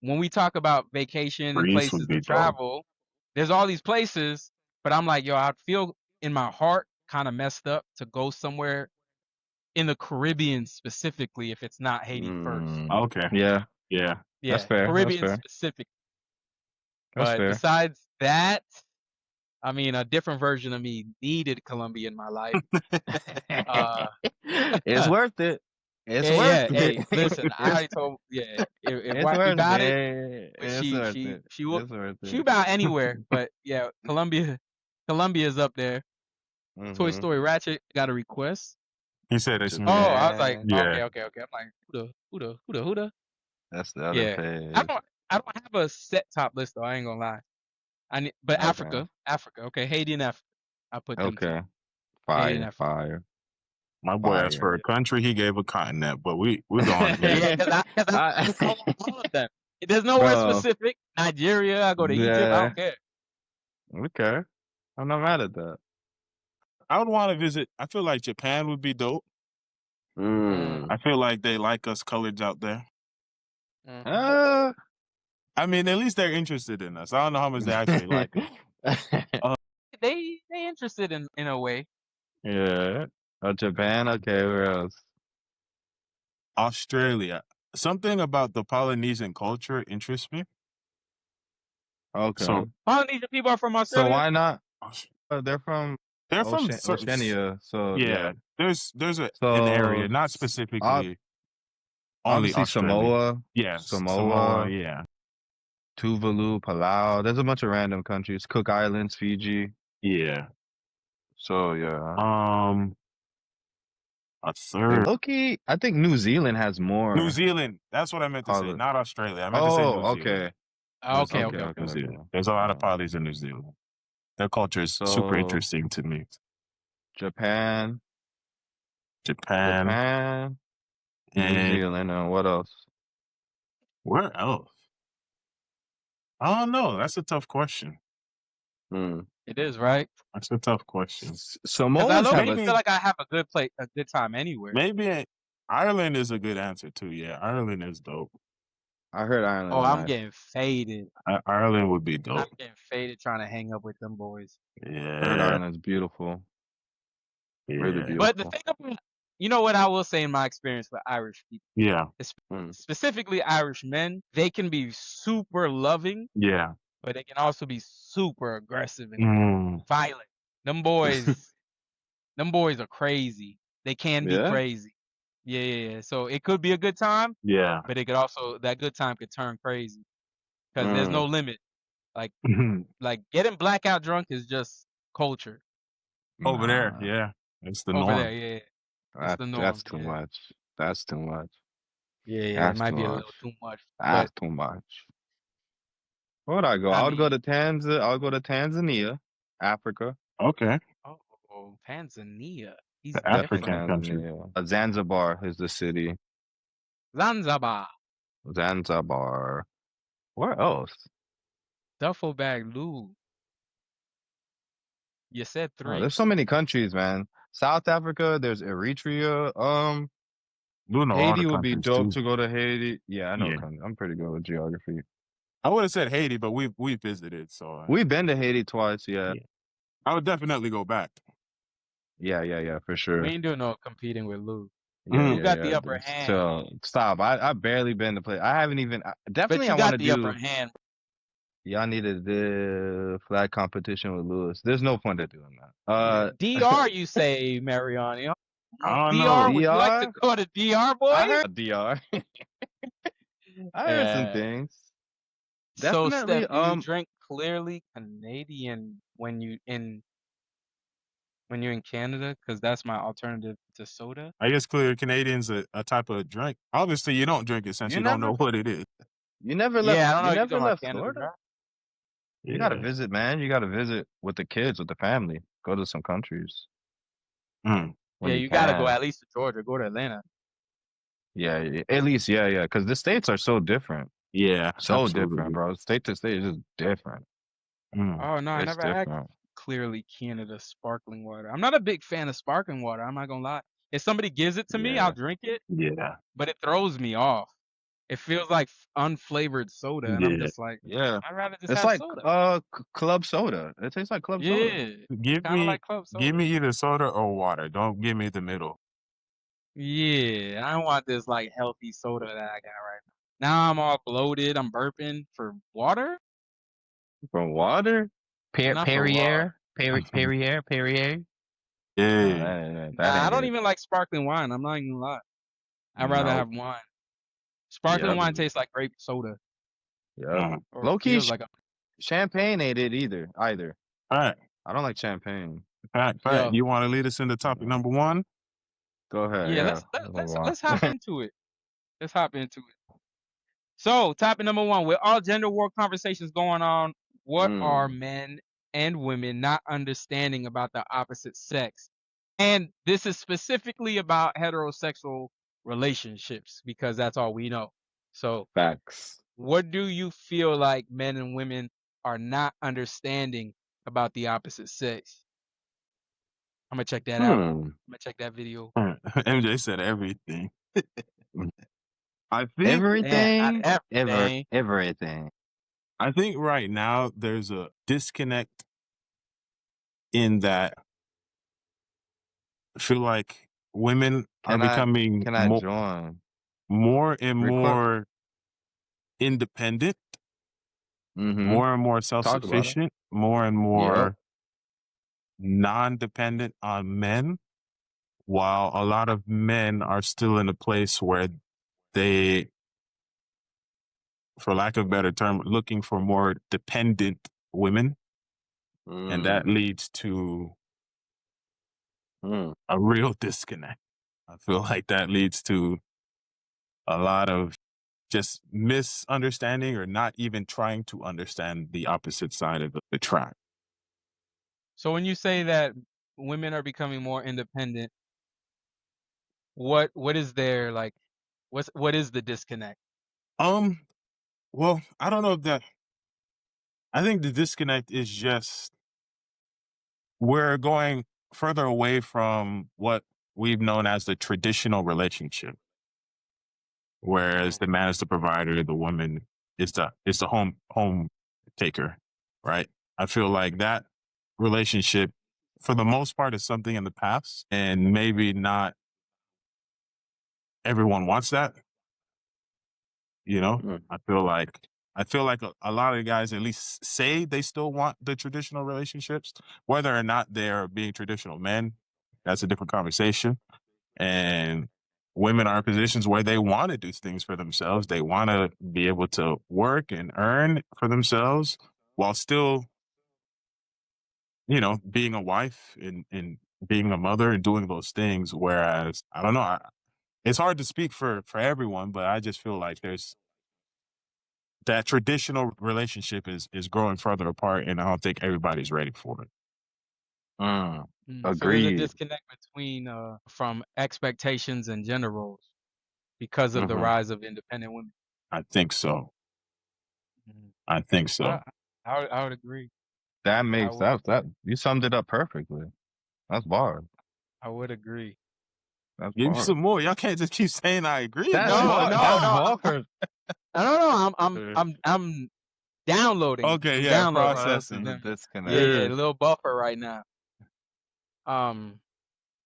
when we talk about vacation and Greece places would be to dope. travel, there's all these places, but I'm like, yo, I feel in my heart kind of messed up to go somewhere in the Caribbean specifically if it's not Haiti first. Okay. Yeah. Yeah. That's Yeah, fair. Caribbean That's fair. specific. That's But fair. besides that, I mean, a different version of me needed Colombia in my life. It's worth it. It's Yeah, worth it. hey, listen, I already told, if It's wifey worth about it, it. but It's worth it. she will, It's worth she it. about anywhere. But yeah, Colombia is up there. Toy Mhm. Story Ratchet got a request. He said it's Oh, me. I was like, Yeah. okay. I'm like, who the? That's the other Yeah, page. I don't have a set top list though. I ain't gonna lie. But Okay. Africa. Okay, Haiti and Africa. I put them two. Okay. Haiti and Fire. Africa. Fire. My boy asked for a country, he gave a continent, but we're going to Yeah, because I call all of them. There's nowhere specific. Nigeria. I go to Egypt. I don't care. Okay. I'm not mad at that. I would want to visit. I feel like Japan would be dope. I feel like they like us coloreds out there. I mean, at least they're interested in us. I don't know how much they actually like us. They interested in a way. Yeah. Oh, Japan. Okay. Where else? Australia. Something about the Polynesian culture interests me. Okay. So Polynesian people are from Australia. So why not? They're from Oceania. So yeah. There's an area, not specifically only obviously Australia. Samoa. Yes, Samoa. Yeah. Tuvalu, Palau. There's a bunch of random countries. Cook Islands, Fiji. Yeah. So yeah. A third. Okay, I think New Zealand has more. New Zealand. That's what I meant to say. Not Australia. I meant to say New Zealand. Okay. There's a lot of polys in New Zealand. Their culture is super interesting to me. Japan. And New Zealand. And what else? Where else? I don't know. That's a tough question. It is, right? That's a tough question. Samoans I feel like I have a good time anywhere. Maybe Ireland is a good answer too. Yeah, Ireland is dope. I heard Ireland. Oh, I'm getting faded. Ireland would be dope. I'm getting faded trying to hang up with them boys. Yeah. I heard Ireland's beautiful. Yeah. Really beautiful. But the thing about, you know what I will say in my experience with Irish people, Yeah. specifically Irish men, they can be super loving, Yeah. but they can also be super aggressive and violent. Them boys are crazy. They can be Yeah. crazy. Yeah. So it could be a good time, Yeah. but it could also, that good time could turn crazy because there's no limit. Like getting blackout drunk is just culture Over there. Nah, Yeah. It's the over there. norm. Yeah. It's the that's norm. too Yeah. much. That's too much. Yeah. It That's might too be a much. little too much, but That's too much. Where would I go? I I would go mean, to Tanzania. I would go to Tanzania, Africa. Okay. oh, Tanzania. He's The Definitely different. African country. Tanzania. Zanzibar is the city. Zanzibar. Zanzibar. Where else? Duffel bag Lou. You said Oh, 3. there's so many countries, man. South Africa. There's Eritrea. You know all the Haiti would be countries dope too. to go to Haiti. Yeah, I know. Yeah. I'm pretty good with geography. I would have said Haiti, but we visited, so We've been to Haiti twice. Yeah. yeah. I would definitely go back. Yeah, for We sure. ain't doing no competing with Lou. Yeah, Lou got yeah. the upper hand. So stop. I barely been to play. I haven't even. But Definitely, you I want got to the upper do. hand. Y'all needed the flag competition with Lewis. There's no point to doing that. DR, you say, Mariano? I don't DR, know. would you like to DR. go to DR, boy? I heard DR. I heard some things. So, Definitely. Steph, do you drink clearly Canadian when you're in Canada? Because that's my alternative to soda. I guess clear Canadian's a type of drink. Obviously, you don't drink it since You you don't know never. what it is. You never left. Yeah, I don't You know. You never talking about left Canada Florida. Dry? You gotta Yeah. visit, man. You gotta visit with the kids, with the family. Go to some countries Mm. when Yeah, you you gotta go can. at least to Georgia. Go to Atlanta. Yeah, at least, yeah. Because the states are so different. Yeah, So different, absolutely. bro. State to state is just different. Mm. Oh no, I It's never had different. clearly Canada sparkling water. I'm not a big fan of sparkling water. I'm not gonna lie. If somebody gives it to me, Yeah. I'll drink it, Yeah. but it throws me off. It feels like unflavored soda, and I'm Yeah. just like, Yeah. I'd rather just It's have like soda. club soda. It tastes like club soda. Yeah, Give kind of me like club give soda. me either soda or water. Don't give me the middle. Yeah, I want this like healthy soda that I got right now. Now I'm all bloated. I'm burping for water, From water? not for water. Perrier. No, Yeah. that Nah, I ain't don't it. even like sparkling wine. I'm not even gonna lie. I'd rather No. have wine. Sparkling Yep. wine tastes like grape soda, Yep. or Low key, feels like a champagne ain't it either. All right. I don't like champagne. Fact. yo. You want to lead us into topic number 1? Go ahead. Yeah, Yeah. let's hop into it. Let's hop into it. So, topic number 1: with all gender war conversations going on, what are men and women not understanding about the opposite sex? And this is specifically about heterosexual relationships because that's all we know. So, Facts. what do you feel like men and women are not understanding about the opposite sex? I'm gonna check that out. I'm gonna check that video. MJ said everything. I think Man, not Everything. everything. Everything. I think right now there's a disconnect in that I feel like women are becoming Can I join? more and Real quick. more independent, Mm-hmm. more and more Talk about it. self-sufficient, more and more non-dependent on men, while a lot of men are still in a place where they, for lack of a better term, looking for more dependent women. And that leads to a real disconnect. I feel like that leads to a lot of just misunderstanding or not even trying to understand the opposite side of the track. So when you say that women are becoming more independent, what is their like what is the disconnect? Well, I don't know if that I think the disconnect is just we're going further away from what we've known as the traditional relationship. Whereas the man is the provider, the woman is the home taker, right? I feel like that relationship, for the most part, is something in the past, and maybe not everyone wants that. You know, I feel like a lot of guys at least say they still want the traditional relationships, whether or not they're being traditional men. That's a different conversation. And women are in positions where they want to do things for themselves. They want to be able to work and earn for themselves while still, you know, being a wife and being a mother and doing those things. Whereas, I don't know, it's hard to speak for everyone, but I just feel like there's that traditional relationship is growing further apart, and I don't think everybody's ready for it. So there's a Agreed. disconnect between from expectations and gender roles because of the rise of independent women. I think so. I think so. I would agree. That makes that you summed it up perfectly. That's bars. I would agree. That's Give me bars. some more. Y'all can't just keep saying I agree. That's No, bars. I'm downloading. Okay, I'm yeah, downloading. processing. The disconnect. Yeah, a little buffer right now.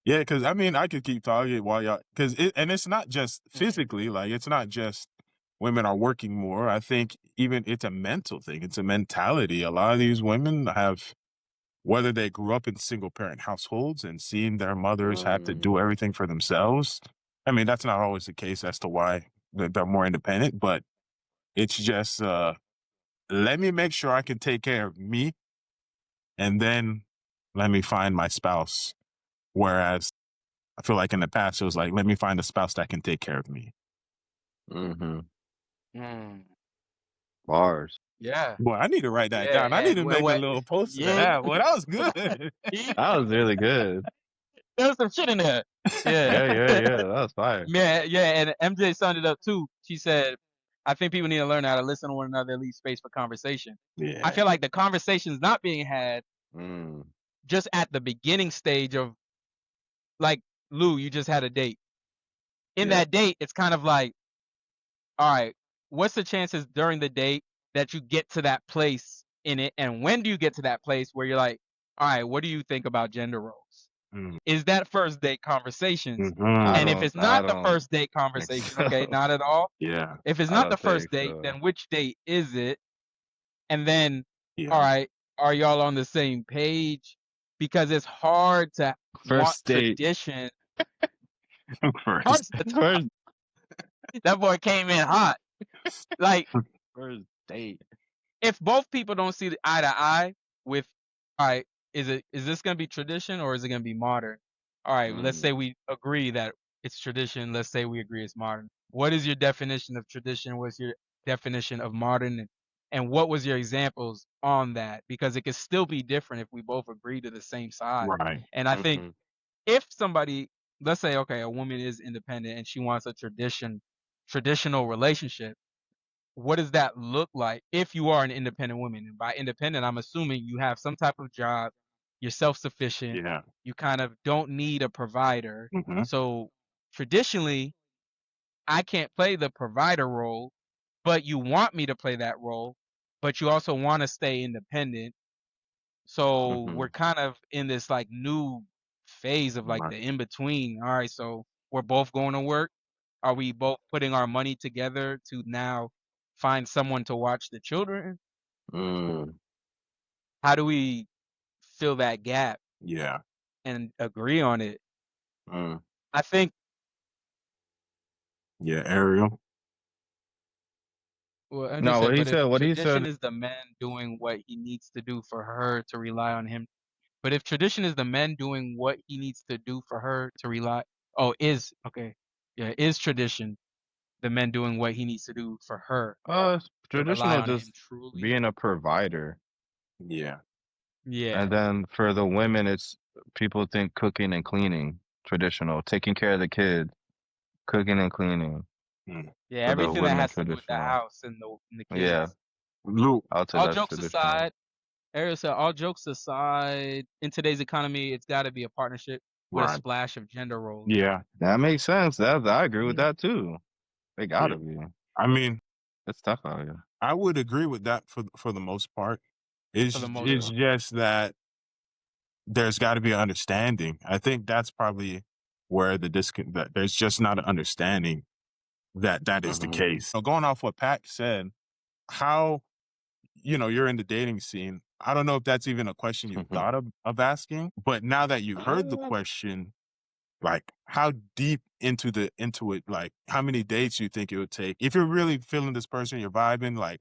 Yeah, because I mean, I could keep talking while y'all, and it's not just physically, like it's not just women are working more. I think even it's a mental thing. It's a mentality. A lot of these women have, whether they grew up in single parent households and seeing their mothers have to do everything for themselves. I mean, that's not always the case as to why they're more independent, but it's just, let me make sure I can take care of me, and then let me find my spouse. Whereas I feel like in the past, it was like, let me find a spouse that can take care of me. Bars. Yeah. Boy, I need to write that down. I need to make a little post of that. Boy, that was good. That was really good. There was some shit in there. Yeah. Yeah. That was fire. Yeah. And MJ summed it up too. She said, I think people need to learn how to listen to one another, leave space for conversation. Yeah. I feel like the conversation's not being had just at the beginning stage of, like, Lou, you just had a date. In that date, it's kind of like, all right, what's the chances during the date that you get to that place in it? And when do you get to that place where you're like, all right, what do you think about gender roles? Is that first date conversations? And if it's not the first date conversation, okay, not at all. Yeah. If it's not the first date, then which date is it? And then, all right, are y'all on the same page? Because it's hard to want tradition. First. That boy came in hot. Like, first date. If both people don't see eye to eye with, all right, is this gonna be tradition or is it gonna be modern? All right, let's say we agree that it's tradition. Let's say we agree it's modern. What is your definition of tradition? What's your definition of modern? And what was your examples on that? Because it could still be different if we both agree to the same side. Right. And I think if somebody, let's say, okay, a woman is independent and she wants a traditional relationship, what does that look like if you are an independent woman? And by independent, I'm assuming you have some type of job, you're self-sufficient, Yeah. you kind of don't need a provider. Mhm. So traditionally, I can't play the provider role, but you want me to play that role, but you also want to stay independent. So we're kind of in this like new phase of like Right. the in between. All right, so we're both going to work. Are we both putting our money together to now find someone to watch the children? How do we fill that gap Yeah. and agree on it? I think. Yeah, Ariel. Well, I'm No, just what saying, he but if said. What he tradition said. is the man doing what he needs to do for her to rely on him, but if tradition is the man doing what he needs to do for her to rely, is tradition the man doing what he needs to do for her to rely Traditional on him just truly? being a provider. Yeah. Yeah. And then for the women, it's people think cooking and cleaning. Traditional, taking care of the kids, cooking and cleaning. Yeah, For the everything that women, has to do with the traditional. house and the kids. Yeah. Luke. I'll say All that's jokes traditional. aside, Ariel said, all jokes aside, in today's economy, it's got to be a partnership with a splash of gender roles. Yeah. That makes sense. I agree with that too. They gotta be. I mean, it's tough out here. I would agree with that for the most part. It's just that there's got to be an understanding. I think that's probably where that there's just not an understanding that is the case. So going off what Pat said, how, you're in the dating scene. I don't know if that's even a question you thought of asking, but now that you heard the question, like how deep into it, like how many dates you think it would take? If you're really feeling this person, you're vibing, like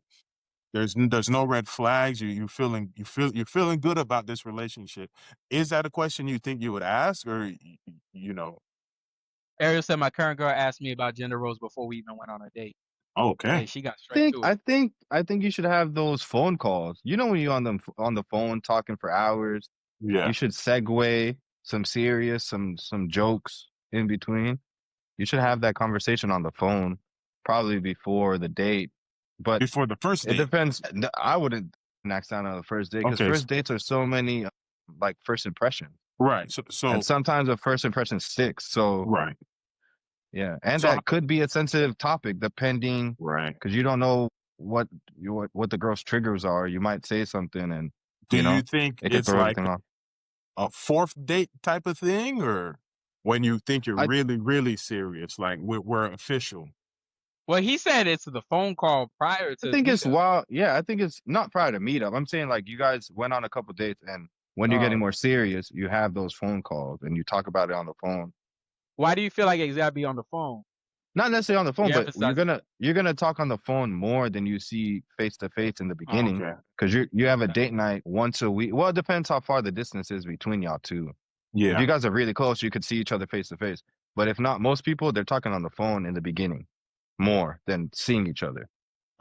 there's no red flags, you're feeling good about this relationship. Is that a question you think you would ask, or you know? Ariel said my current girl asked me about gender roles before we even went on a date. Okay. Hey, she got straight to it. I think you should have those phone calls. You know, when you're on the phone talking for hours, Yeah. you should segue some serious, some jokes in between. You should have that conversation on the phone, probably before the date. But Before the first date. it depends. I wouldn't knock down on the first date because Okay. first dates are so many, like first impressions, Right. So and sometimes a first impression sticks. So right. yeah, and So that could be a sensitive topic depending, right. because you don't know what the girl's triggers are. You might say something, and Do you think it could it's throw like everything off. a fourth date type of thing, or when you think you're I really, really serious, like we're official? Well, he said it's the phone call prior I to think it's meetup. wild. Yeah, I think it's not prior to meetup. I'm saying like you guys went on a couple dates, and when you're getting more serious, you have those phone calls and you talk about it on the phone. Why do you feel like it's gotta be on the phone? Not necessarily on the phone, You but emphasize. you're gonna talk on the phone more than you see face to face in the beginning, Okay. because you have a date night once a week. Well, it depends how far the distance is between y'all two. If Yeah. you guys are really close, you could see each other face to face. But if not, most people they're talking on the phone in the beginning more than seeing each other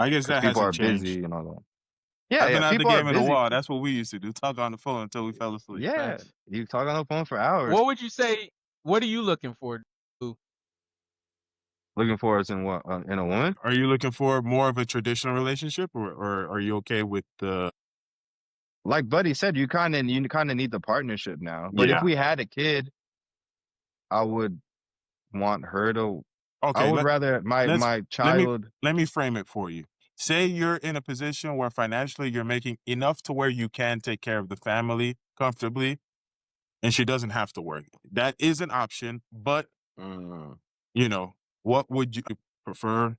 I guess because that people are hasn't changed. busy and all that. I Yeah, haven't yeah, had the people are game in a busy. while. That's what we used to do. Talk on the phone until we fell asleep. Yeah, Facts. you talk on the phone for hours. What would you say? What are you looking for? Looking for us in what in a woman? Are you looking for more of a traditional relationship, or are you okay with the? Like Buddy said, you kind of need the partnership now. But if Yeah. we had a kid, I would want her to. I Okay. would rather my Let's let me child. let me frame it for you. Say you're in a position where financially you're making enough to where you can take care of the family comfortably, and she doesn't have to work. That is an option, but Mm. what would you prefer?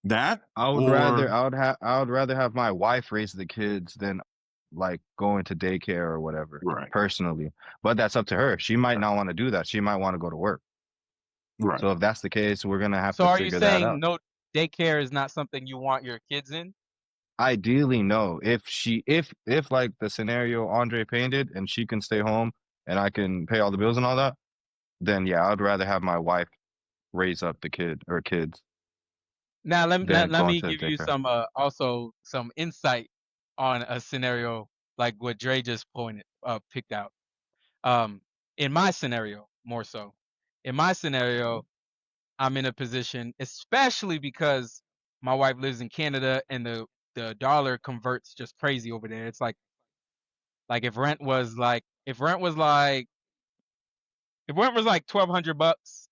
That I would or rather I would rather have my wife raise the kids than like going to daycare or whatever. right, Personally, but that's up to her. She might not want to do that. She might want to go to work. right. So if that's the case, we're gonna have So to are you figure that saying out. no daycare is not something you want your kids in? Ideally, no. If like the scenario Andre painted and she can stay home and I can pay all the bills and all that, then yeah, I'd rather have my wife raise up the kid or kids Now than let going me to the give you daycare. some also some insight on a scenario like what Dre just picked out. In my scenario, more so. In my scenario, I'm in a position, especially because my wife lives in Canada and the dollar converts just crazy over there. It's like if rent was like $1,200,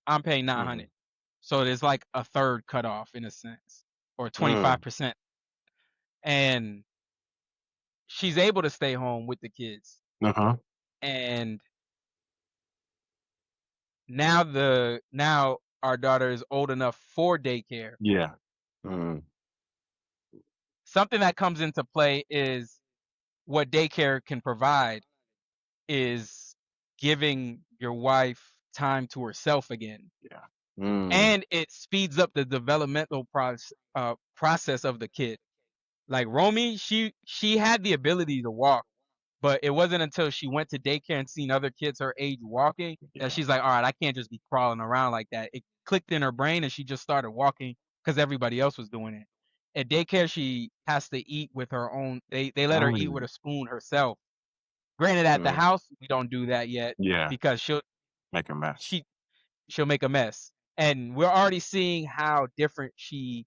I'm paying 900. So there's like a third cut off in a sense, or 25%. And she's able to stay home with the kids. Uh-huh. And now our daughter is old enough for daycare. Yeah. Something that comes into play is what daycare can provide is giving your wife time to herself again. Yeah. And it speeds up the developmental process of the kid. Like Romy, she had the ability to walk, but it wasn't until she went to daycare and seen other kids her age walking Yeah. that she's like, all right, I can't just be crawling around like that. It clicked in her brain and she just started walking because everybody else was doing it. At daycare, she has to eat with her own. They let her eat with a spoon herself. Granted, at the house, we don't do that yet Yeah. because Make a mess. she'll make a mess, and we're already seeing how different she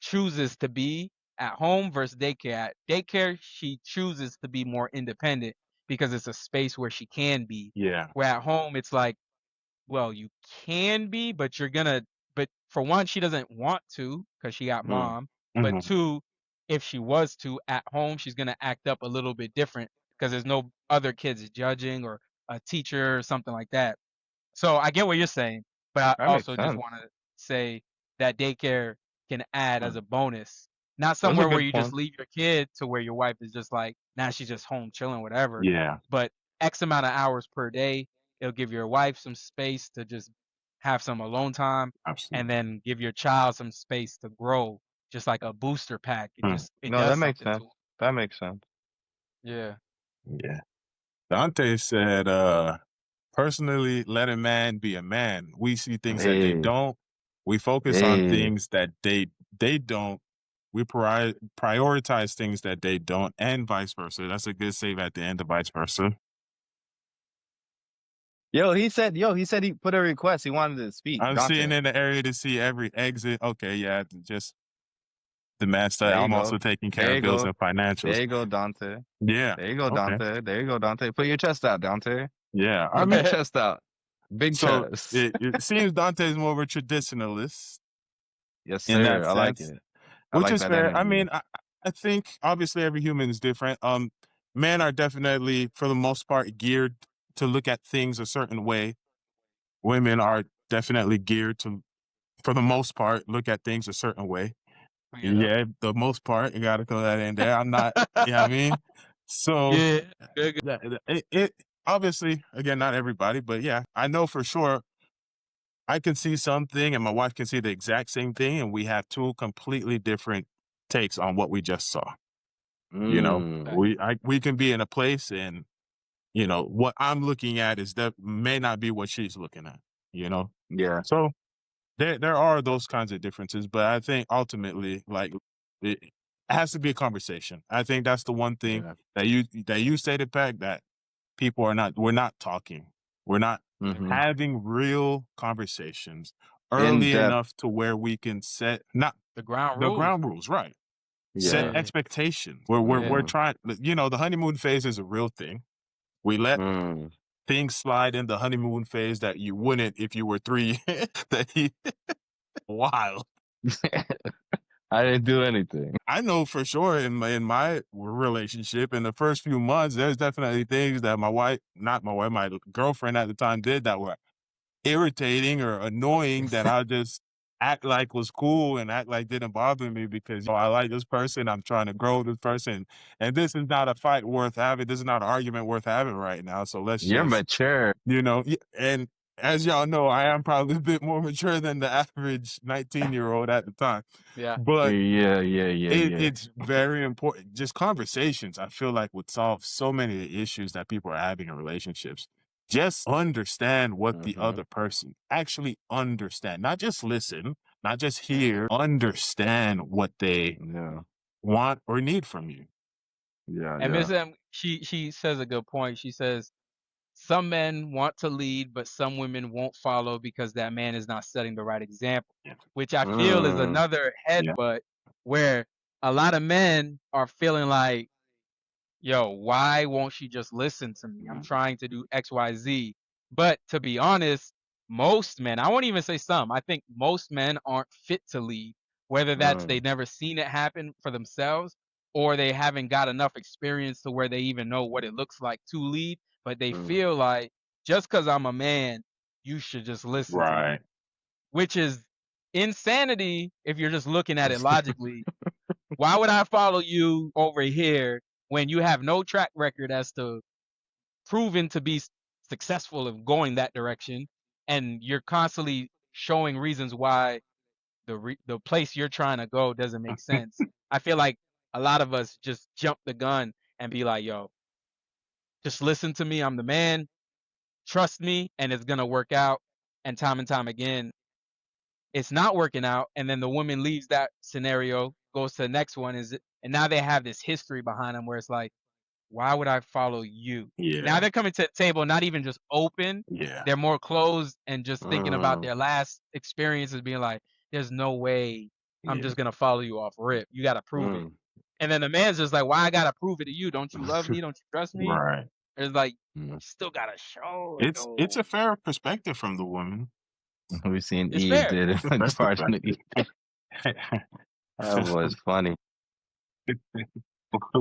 chooses to be at home versus daycare. At daycare, she chooses to be more independent because it's a space where she can be. Yeah. Where at home, it's like, well, you can be, but but for one, she doesn't want to because she got mom. But Mhm. two, if she was to at home, she's gonna act up a little bit different because there's no other kids judging or a teacher or something like that. So I get what you're saying, but I That makes also just sense. want to say that daycare can add as a bonus. Not Those are somewhere where good you just points. leave your kid to where your wife is just like, now she's just home chilling, whatever. Yeah. But X amount of hours per day, it'll give your wife some space to just have some alone time, Absolutely. and then give your child some space to grow, just like a booster pack. It No, that does makes something to sense. them. That makes sense. Yeah. Yeah. Dante said, personally, let a man be a man. We see things that they Hey, don't. We focus on hey. things that they don't. We prioritize things that they don't, and vice versa. That's a good save at the end of vice versa. He said he put a request. He wanted to speak. I'm Dante. sitting in the area to see every exit. Okay, yeah, just the master. There you I'm go. also taking care There of you bills go. and financials. There you go, Dante. Yeah. There you go, Okay. Dante. There you go, Dante. Put your chest out, Dante. Yeah. I Put mean, your chest out. Big so chest. it seems Dante is more of a traditionalist Yes, in sir. that I like sense, it. I which like is that fair. I energy. mean, I think obviously every human is different. Men are definitely, for the most part, geared to look at things a certain way. Women are definitely geared to, for the most part, look at things a certain way. Yeah, the most part, you got to throw that in there. I'm not, you know what I mean? So, Yeah. Good. it obviously, again, not everybody, but yeah, I know for sure I can see something and my wife can see the exact same thing, and we have two completely different takes on what we just saw. You know, we can be in a place and, you know, what I'm looking at is that may not be what she's looking at, you know? Yeah. So there are those kinds of differences, but I think ultimately, like, it has to be a conversation. I think that's the one thing that you stated, Pac, that we're not talking. We're not having real conversations early enough to where we can set not The ground the rules. ground rules, right? Set Yeah. expectations. We're trying, you know, the honeymoon phase is a real thing. We let things slide in the honeymoon phase that you wouldn't if you were 3 that he wild. I didn't do anything. I know for sure in my relationship in the first few months, there's definitely things that my girlfriend at the time did that were irritating or annoying that I just act like was cool and act like didn't bother me because, you know, I like this person. I'm trying to grow this person. And this is not a fight worth having. This is not an argument worth having right now. So let's You're just, mature. you know, and as y'all know, I am probably a bit more mature than the average 19-year-old at the time. Yeah. But Yeah. it's very important. Just conversations, I feel like, would solve so many of the issues that people are having in relationships. Just understand what the other person actually understand. Not just listen, not just hear, understand what they want or need from you. And Miss M, she says a good point. She says some men want to lead, but some women won't follow because that man is not setting the right example, Yeah. which I feel is another headbutt where a lot of men are feeling like, yo, why won't she just listen to me? I'm trying to do X, Y, Z. But to be honest, most men, I won't even say some, I think most men aren't fit to lead, whether that's they never seen it happen for themselves or they haven't got enough experience to where they even know what it looks like to lead, but they feel like just because I'm a man, you should just listen to me, Right. which is insanity if you're just looking at it logically. Why would I follow you over here when you have no track record as to proven to be successful of going that direction, and you're constantly showing reasons why the place you're trying to go doesn't make sense? I feel like a lot of us just jump the gun and be like, "Yo, just listen to me. I'm the man. Trust me, and it's gonna work out." And time again, it's not working out, and then the woman leaves that scenario, goes to the next one, and now they have this history behind them where it's like, why would I follow you? Now Yeah. they're coming to the table not even just open, Yeah. they're more closed and just thinking about their last experiences, being like, there's no way I'm Yeah. just gonna follow you off rip. You gotta prove it. And then the man's just like, why I gotta prove it to you? Don't you love me? Don't you trust me? Right. It's like, you still gotta show it It's though. a fair perspective from the woman. We've seen It's Eve fair. did it. That's the Garden of Eve. That was funny.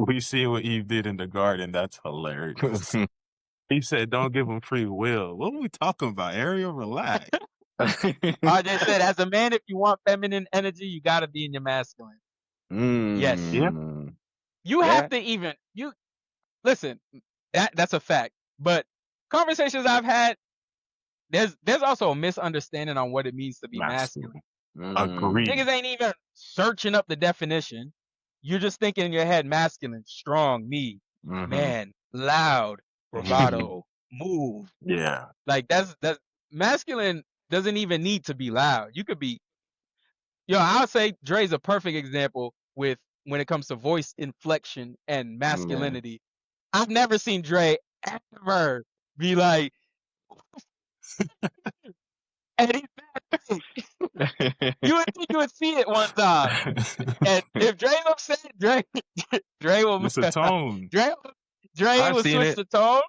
We see what Eve did in the garden. That's hilarious. He said, "Don't give him free will." What are we talking about, Ariel? Relax. I just said, as a man, if you want feminine energy, you got to be in your masculine. Yes. Yeah. You have to even listen. That's a fact. But conversations I've had, there's also a misunderstanding on what it means to be masculine. Agreed. Niggas ain't even searching up the definition. You're just thinking in your head, masculine, strong, me, man, loud, bravado, move. Yeah. Like that's masculine doesn't even need to be loud. You could be, I would say Dre's a perfect example with when it comes to voice inflection and masculinity. I've never seen Dre ever be like, and he's bad. You would think you would see it one time. And if Dre's upset, Dre will It's a tone. Dre will switch the tone.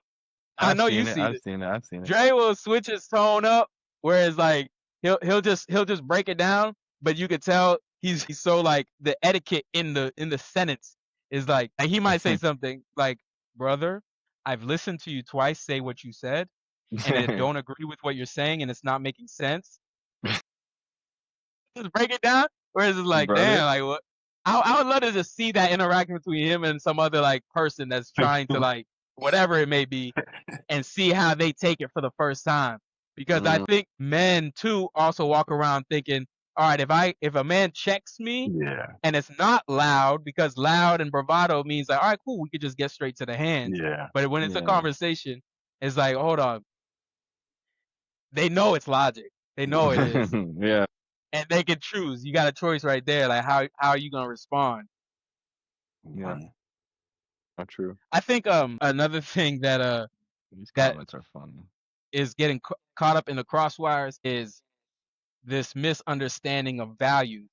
I know you see it. I've seen it. Dre will switch his tone up, whereas like he'll just break it down, but you could tell he's so like the etiquette in the sentence is like he might say something like, "Brother, I've listened to you twice say what you said, and I don't agree with what you're saying, and it's not making sense." Just break it down, whereas it's like, damn, like what? I would love to just see that interaction between him and some other like person that's trying to like whatever it may be, and see how they take it for the first time. Because I think men too also walk around thinking, all right, if a man checks me and it's not loud, because loud and bravado means like, all right, cool, we could just get straight to the hands. But when it's a conversation, it's like, hold on. They know it's logic. They know it is. And they can choose. You got a choice right there. Like how are you gonna respond? Not true. I think another thing that these comments are funny is getting caught up in the crosswires is this misunderstanding of value.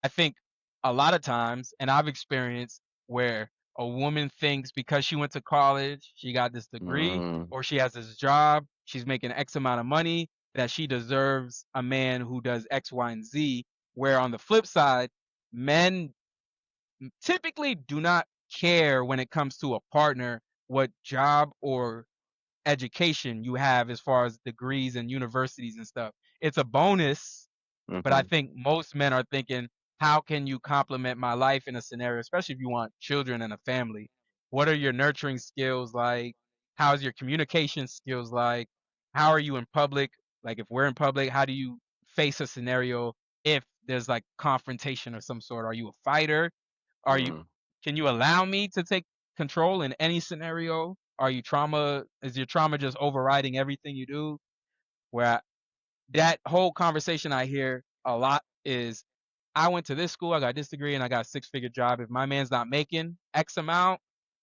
I think a lot of times, and I've experienced where a woman thinks because she went to college, she got this degree, or she has this job, she's making X amount of money, that she deserves a man who does X, Y, and Z. Where on the flip side, men typically do not care when it comes to a partner what job or education you have as far as degrees and universities and stuff. It's a bonus, but I think most men are thinking, how can you complement my life in a scenario, especially if you want children and a family? What are your nurturing skills like? How's your communication skills like? How are you in public? Like if we're in public, how do you face a scenario if there's like confrontation of some sort? Are you a fighter? Can you allow me to take control in any scenario? Is your trauma just overriding everything you do? Where that whole conversation I hear a lot is, I went to this school, I got this degree, and I got a 6-figure job. If my man's not making X amount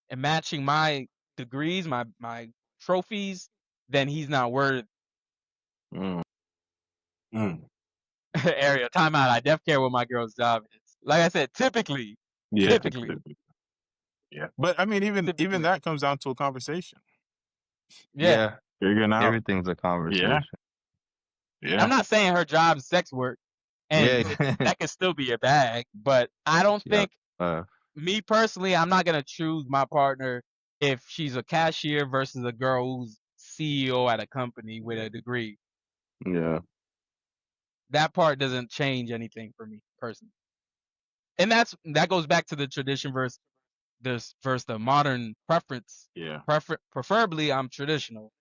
and matching my degrees, my trophies, then he's not worth area. Time out. I def care what my girl's job is. Like I said, typically. Yeah. But I mean, even that comes down to a conversation. Yeah. Figuring out. Everything's a conversation. Yeah. I'm not saying her job's sex work, and that could still be a bag, but I don't think, me personally, I'm not gonna choose my partner if she's a cashier versus a girl who's CEO at a company with a degree. That part doesn't change anything for me personally. And that goes back to the tradition versus the modern preference. Preferably, I'm traditional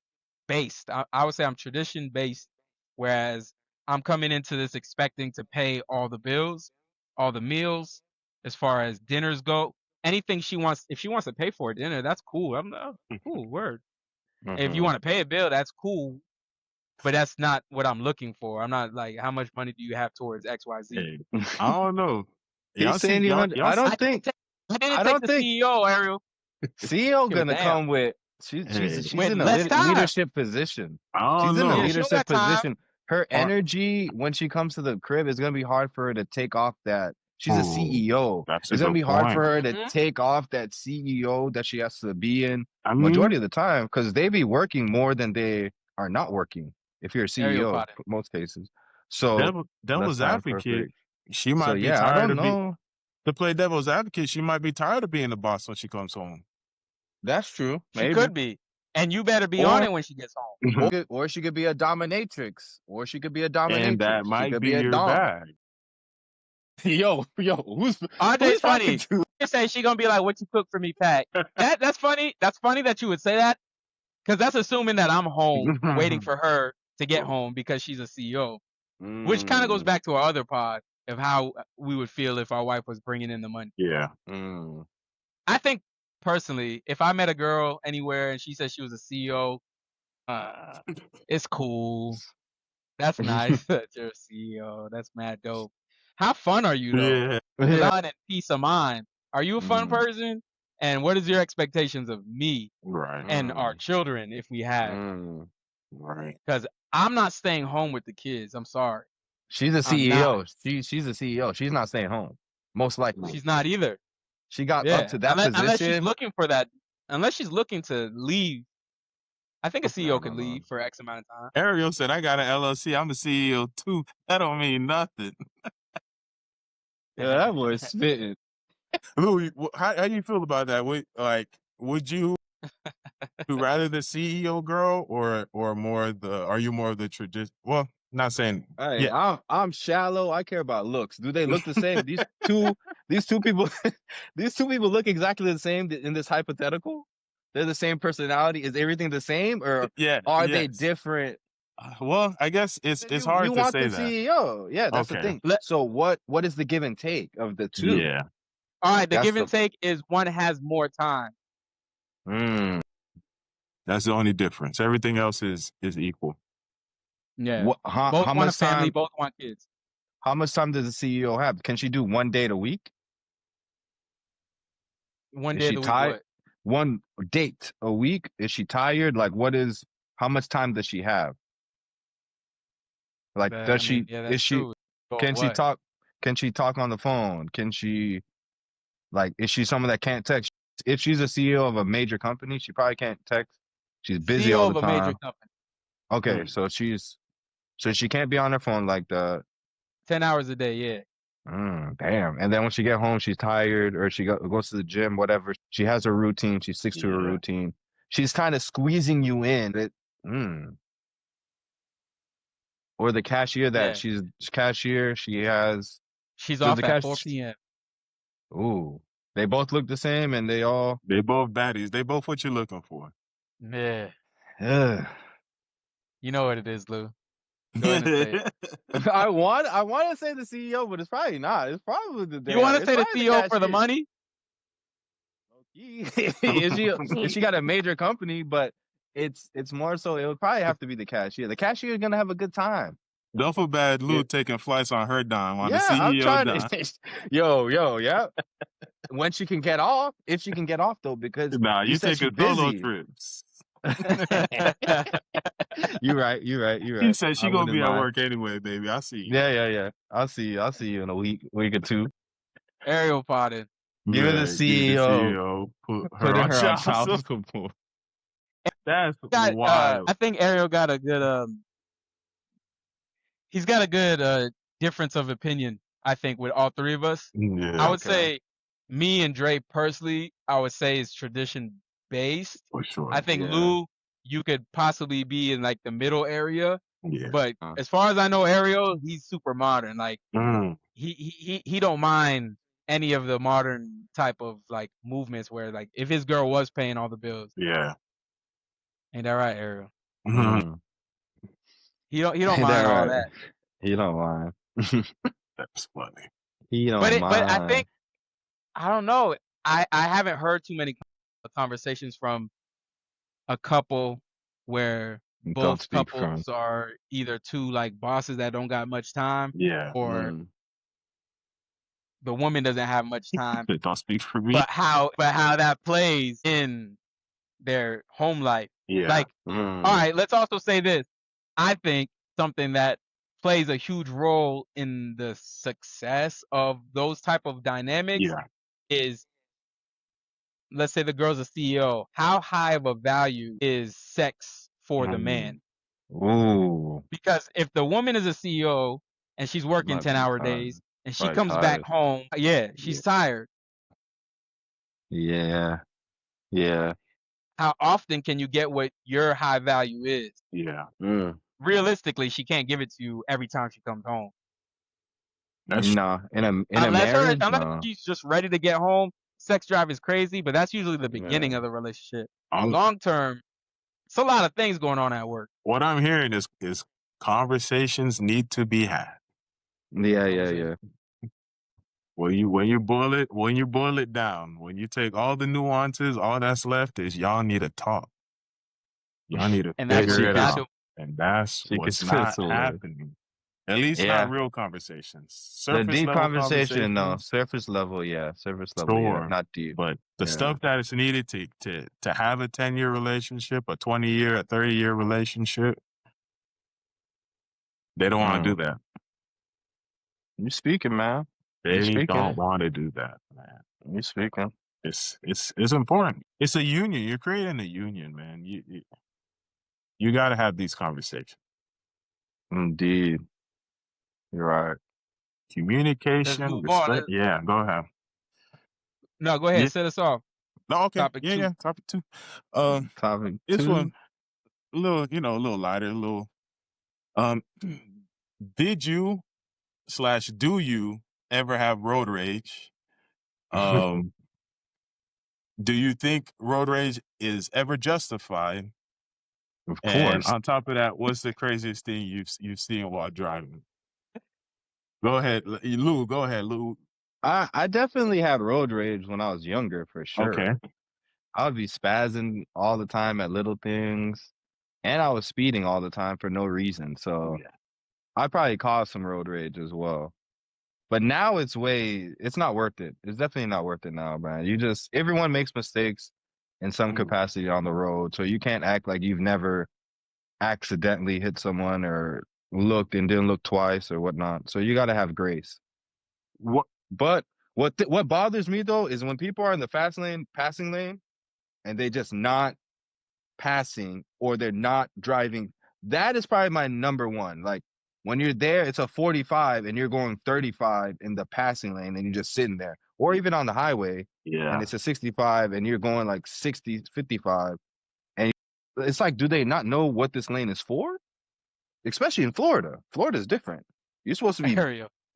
based. I would say I'm tradition based, whereas I'm coming into this expecting to pay all the bills, all the meals, as far as dinners go. Anything if she wants to pay for a dinner, that's cool. I'm cool, word. If you want to pay a bill, that's cool. But that's not what I'm looking for. I'm not like, how much money do you have towards XYZ? I don't know. He's saying I don't think the CEO, Ariel. CEO gonna come with she's in a leadership position. She's in a leadership position. Her energy when she comes to the crib is gonna be hard for her to take off that. She's a CEO. It's gonna be hard for her to take off that CEO that she has to be in majority of the time, because they be working more than they are not working. If you're a CEO, in most cases. So devil's advocate, she might be tired to play devil's advocate. She might be tired of being the boss when she comes home. That's true. She could be. And you better be on it when she gets home. Or she could be a dominatrix. Or she could be a and dominatrix. that She might could be be a your dom. bag. Yo, who's RJ's talking funny. to? They say she gonna be like, "What you cook for me, Pat?" That's funny. That's funny that you would say that, because that's assuming that I'm home waiting for her to get home because she's a CEO. Which kind of goes back to our other pod of how we would feel if our wife was bringing in the money. Yeah. I think personally, if I met a girl anywhere and she said she was a CEO, it's cool. That's nice that you're a CEO. That's mad dope. How fun are you though? Yeah. Because I'm in peace of mind. Are you a fun person? And what is your expectations of me Right. and our children if we have? Right. Because I'm not staying home with the kids. I'm sorry. She's a I'm not. CEO. She's a CEO. She's not staying home. Most likely. She's not either. She got up to that Unless she's position. looking for that. Unless she's looking to leave. I think a CEO could leave for X amount of time. Ariel said, I got an LLC. I'm a CEO too. That don't mean nothing. Yeah, that was spitting. Louis, how you feel about that? Would you rather the CEO girl or more the? Are you more of the tradition? Well, not saying. Hey, Yeah. I'm shallow. I care about looks. Do they look the same? These two people, these two people look exactly the same in this hypothetical. They're the same personality. Is everything the same, or are they different? Well, I guess it's hard you to want say the that. CEO. Yeah, that's the thing. So what is the give and take of the two? Yeah. All right, the give and take is one has more time. That's the only difference. Everything else is equal. Yeah. Both want much a family, time? both want kids. How much time does the CEO have? Can she do 1 date a week? One day a week. What? One date a week? Is she tired? Like, how much time does she have? Like, does she? Yeah, that's is she? true. Can she talk? Can she talk on the phone? Can she? Like, is she someone that can't text? If she's a CEO of a major company, she probably can't text. She's busy CEO all the of a time. major company. Okay, so she can't be on her phone like 10 hours a day. Yeah. Damn. And then when she get home, she's tired, or she goes to the gym, whatever. She has her routine. She sticks to her routine. She's kind of squeezing you in. Or the cashier she's cashier. She's off at 4 p.m. Ooh. They both look the same, and they both baddies. They both what you're looking for. Yeah. You know what it is, Lou. Go ahead and say it. I want to say the CEO, but it's probably not. It's probably the. You want to say the CEO for the money? She got a major company, but it's more so. It would probably have to be the cashier. The cashier is gonna have a good time. Don't feel bad, Lou taking flights on her dime, on the CEO I'm trying dime. Yeah. When she can get off, if she can get off though, because you take a solo trips. You're right. He said she gonna be at work anyway, baby. I see you. Yeah. I'll see you in a week or two. Ariel Poddin. Give her the CEO. Put her on child support. That's wild. I think Ariel got a good he's got a good difference of opinion, I think, with all three of us. Yeah, I would say me and Dre personally, I would say is tradition based. For sure. I think Lou, you could possibly be in like the middle area. Yeah. But as far as I know, Ariel, he's super modern. Like he don't mind any of the modern type of like movements where like if his girl was paying all the bills. Yeah. Ain't that right, Ariel? He don't Ain't mind all that. He don't mind. That's funny. He don't mind. But I think I don't know. I haven't heard too many conversations from a couple where both couples are either two like bosses that don't got much time, or the woman doesn't have much time. Don't speak for me. But how that plays in their home life. Yeah. Like, all right, let's also say this. I think something that plays a huge role in the success of those type of dynamics is, let's say the girl's a CEO. How high of a value is sex for the man? Ooh. Because if the woman is a CEO and she's working 10-hour days and she comes back home, she's tired. Yeah. how often can you get what your high value is? Yeah. Realistically, she can't give it to you every time she comes home. No, in a marriage, Unless no. she's just ready to get home. Sex drive is crazy, but that's usually the beginning of the relationship. Long term, it's a lot of things going on at work. What I'm hearing is conversations need to be had. Yeah. When you boil it down, when you take all the nuances, all that's left is y'all need to talk. Y'all need to figure it out. And that's what's not happening. At least not real conversations. The Surface deep level conversation, no. Surface level, yeah. Surface level, yeah. Not deep. But the stuff that is needed to have a 10-year relationship, a 20-year, a 30-year relationship, they don't want to do that. You speaking, man. They don't want to do that, man. You speaking. It's important. It's a union. You're creating a union, man. You got to have these conversations. Indeed. You're right. Communication, respect. Yeah, go ahead. No, go ahead. Set us off. No, okay. Topic 2. Topic 2. Topic 2. This one, a little lighter, a little. Did you / do you ever have road rage? Do you think road rage is ever justified? Of course. And on top of that, what's the craziest thing you've seen while driving? Go ahead, Lou. Go ahead, Lou. I definitely had road rage when I was younger, for sure. Okay. I would be spazzing all the time at little things, and I was speeding all the time for no reason. So I probably caused some road rage as well. But now it's not worth it. It's definitely not worth it now, man. Everyone makes mistakes in some capacity on the road. So you can't act like you've never accidentally hit someone or looked and didn't look twice or whatnot. So you got to have grace. But what bothers me though is when people are in the passing lane, and they just not passing or they're not driving. That is probably my number one. Like when you're there, it's a 45 and you're going 35 in the passing lane and you're just sitting there, or even on the highway and it's a 65 and you're going like 60, 55. And it's like, do they not know what this lane is for? Especially in Florida. Florida's different. You're supposed to be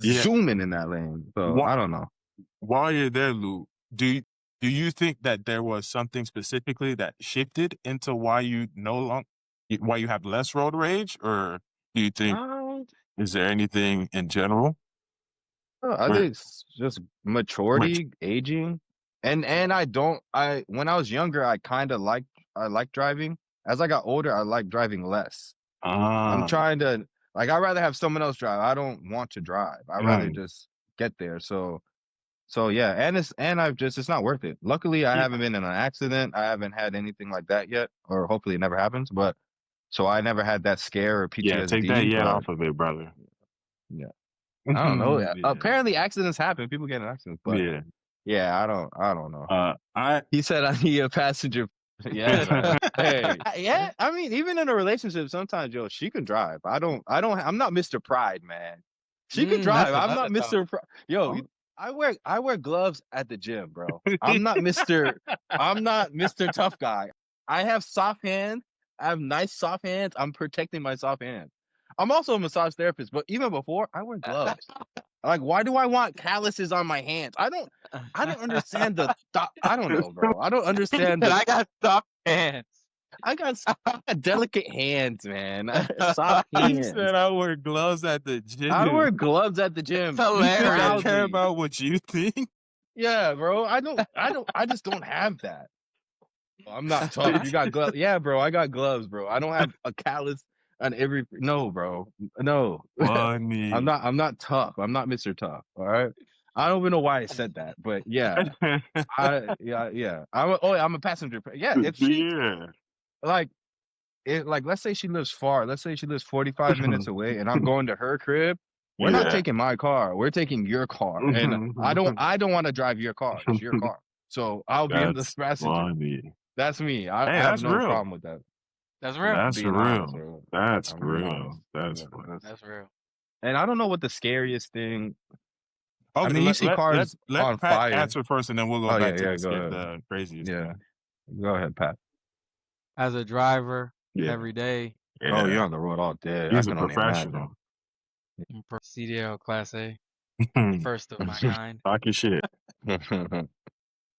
zooming in that lane. So I don't know. While you're there, Lou, do you think that there was something specifically that shifted into why you have less road rage, or do you think is there anything in general? I think it's just maturity, aging, and when I was younger, I liked driving. As I got older, I like driving less. I'm trying to I'd rather have someone else drive. I don't want to drive. I'd rather just get there. So yeah, and it's not worth it. Luckily, I haven't been in an accident. I haven't had anything like that yet, or hopefully it never happens. But so I never had that scare or PTSD. Yeah, take that off of it, brother. Yeah, I don't know. Apparently, accidents happen. People get in accidents, but yeah, I don't know. He said I need a passenger. Yeah, hey, yeah. I mean, even in a relationship, sometimes she can drive. I'm not Mr. Pride, man. She can drive. I'm not Mr. Pride. I wear gloves at the gym, bro. I'm not Mr. Tough Guy. I have soft hands. I have nice soft hands. I'm protecting my soft hands. I'm also a massage therapist, but even before, I wear gloves. Like, why do I want calluses on my hands? I don't understand I don't know, bro. I don't understand. I got soft hands. I got delicate hands, man. Soft hands. He said I wear gloves at the gym. I wear gloves at the gym. I don't care about what you think. Yeah, bro. I just don't have that. I'm not tough. You got gloves. Yeah, bro. I got gloves, bro. I don't have a callus on every. No, bro. No. Funny. I'm not tough. I'm not Mr. Tough. All right. I don't even know why I said that, but yeah. I'm a passenger. Yeah. If she, let's say she lives far. Let's say she lives 45 minutes away, and I'm going to her crib. We're not taking my car. We're taking your car, and I don't want to drive your car. It's your car. So I'll be in the passenger. Funny. That's me. I have no problem with that. That's real. That's real. That's real. That's real. And I don't know what the scariest thing. Okay, I mean, you see cars let on Pat fire. answer first, and then we'll go back to the craziest thing. Go ahead, Pat. as a driver Yeah. every day. Oh, you're Yeah. on the road all day. I He's a can only imagine. professional. CDL Class A, first of my kind. Talk your shit.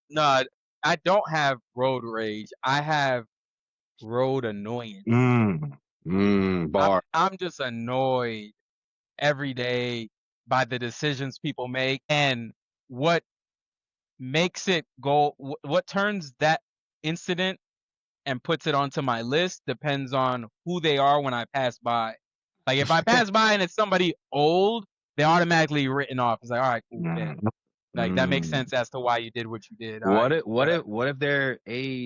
No, I don't have road rage. I have road annoyance. Bar. I'm just annoyed every day by the decisions people make, and what makes it go, what turns that incident and puts it onto my list depends on who they are when I pass by. Like if I pass by and it's somebody old, they're automatically written off. It's like, all right, cool, bet. Like that makes sense as to why you did what you did. All right, What if they're never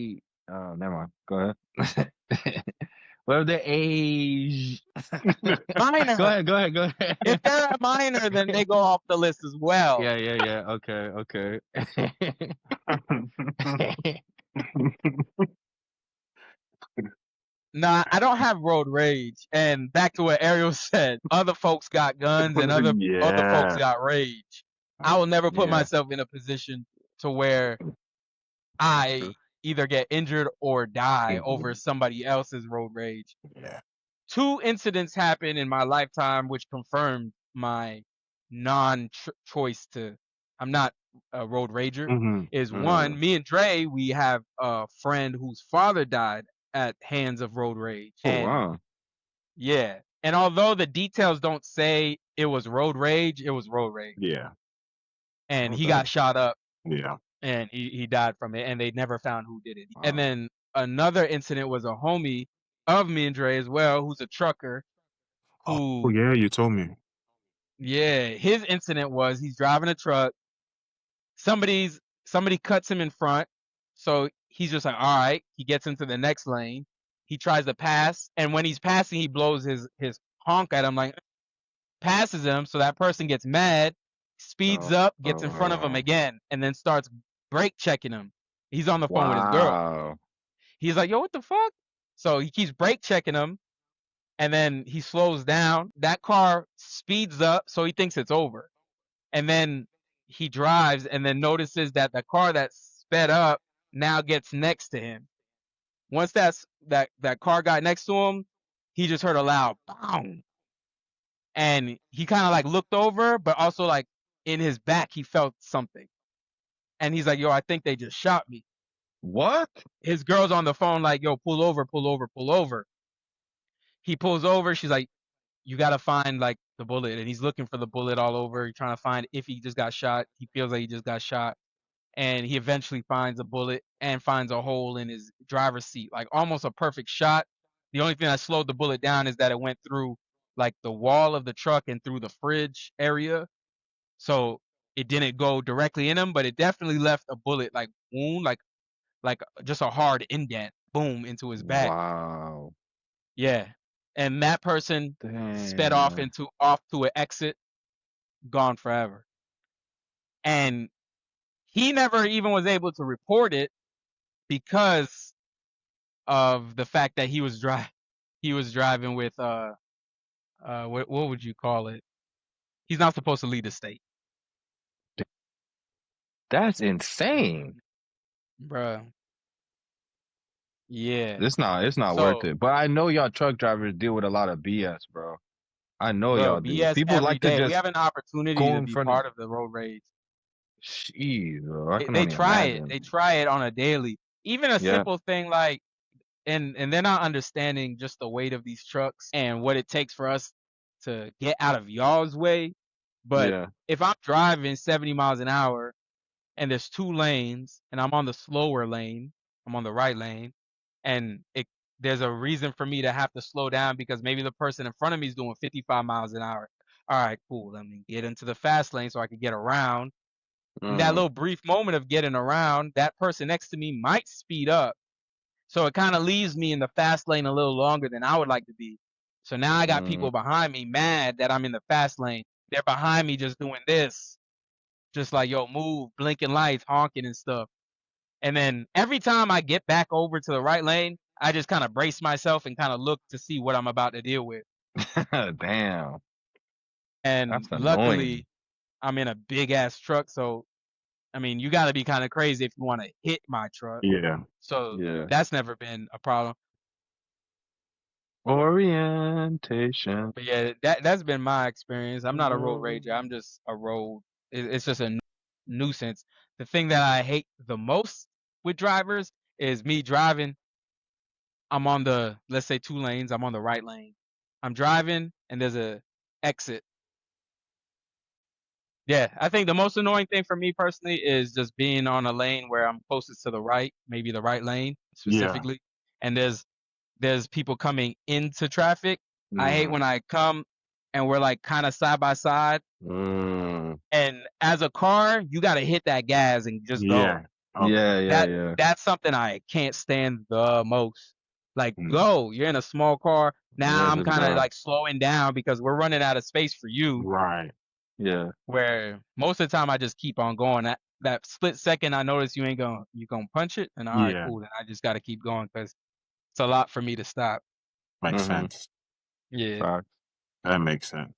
mind. Go ahead. What if they're age minor? Go ahead. If they're a minor, then they go off the list as well. Yeah. Okay. Nah, I don't have road rage. And back to what Ariel said, other folks got guns and other folks got rage. I will never put myself in a position to where I either get injured or die over somebody else's road rage. Yeah. 2 incidents happened in my lifetime which confirmed my non-choice to I'm not a road rager. Is one, me and Dre, we have a friend whose father died at hands of road rage. Oh, wow. Yeah. And although the details don't say it was road rage, it was road rage. Yeah. And he got shot up. Yeah. And he died from it, and they never found who did it. And then another incident was a homie of me and Dre as well, who's a trucker. Oh yeah, you told me. Yeah, his incident was he's driving a truck. Somebody cuts him in front, so he's just like, all right. He gets into the next lane. He tries to pass, and when he's passing, he blows his honk at him, like passes him. So that person gets mad, speeds up, gets in front of him again, and then starts brake checking him. He's on the phone with his girl. He's like, yo, what the fuck? So he keeps brake checking him, and then he slows down. That car speeds up, so he thinks it's over. And then he drives and then notices that the car that sped up now gets next to him. Once that car got next to him, he just heard a loud bang. And he kind of like looked over, but also like in his back, he felt something. And he's like, yo, I think they just shot me. What? His girl's on the phone like, yo, pull over. He pulls over. She's like, you got to find like the bullet. And he's looking for the bullet all over. He's trying to find if he just got shot. He feels like he just got shot. And he eventually finds a bullet and finds a hole in his driver's seat, like almost a perfect shot. The only thing that slowed the bullet down is that it went through like the wall of the truck and through the fridge area. So it didn't go directly in him, but it definitely left a bullet like wound, like just a hard indent, boom, into his back. Wow. Yeah. And that person sped off to an exit, gone forever. And he never even was able to report it because of the fact that he was driving with what would you call it? He's not supposed to lead the state. That's insane. Bruh. Yeah. It's not worth it. But I know y'all truck drivers deal with a lot of BS, bro. I know y'all do. BS People like to just we have an opportunity to be part of the road rage. Jeez, bro. They try it. They try it on a daily. Even a simple thing like and they're not understanding just the weight of these trucks and what it takes for us to get out of y'all's way. But if I'm driving 70 miles an hour and there's 2 lanes and I'm on the slower lane, I'm on the right lane, and there's a reason for me to have to slow down because maybe the person in front of me is doing 55 miles an hour. All right, cool. Let me get into the fast lane so I can get around. In that little brief moment of getting around, that person next to me might speed up. So it kind of leaves me in the fast lane a little longer than I would like to be. So now I got people behind me mad that I'm in the fast lane. They're behind me just doing this. Just like, yo, move, blinking lights, honking and stuff. And then every time I get back over to the right lane, I just kind of brace myself and kind of look to see what I'm about to deal with. Damn. And luckily, I'm in a big ass truck, so I mean, you got to be kind of crazy if you want to hit my truck. Yeah. So Yeah. that's never been a problem. Orientation. But yeah, that's been my experience. I'm not a road rager. I'm just a road. It's just a nuisance. The thing that I hate the most with drivers is me driving. I'm on the, let's say, 2 lanes. I'm on the right lane. I'm driving and there's a exit. Yeah, I think the most annoying thing for me personally is just being on a lane where I'm closest to the right, maybe the right lane Yeah. specifically, and there's people coming into traffic. I hate when I come and we're like kind of side by side, and as a car, you got to hit that gas and just go. Yeah. Okay. Yeah. That's something I can't stand the most. Like, Mm. go. You're in a small car. Now Yeah, I'm just kind of go. like slowing down because we're running out of space for you. Right. Yeah. Where most of the time I just keep on going. That split second I notice you gonna punch it, and all right, Yeah. cool. Then I just got to keep going because it's a lot for me to stop. Makes Mhm. sense. Yeah. Facts. That makes sense.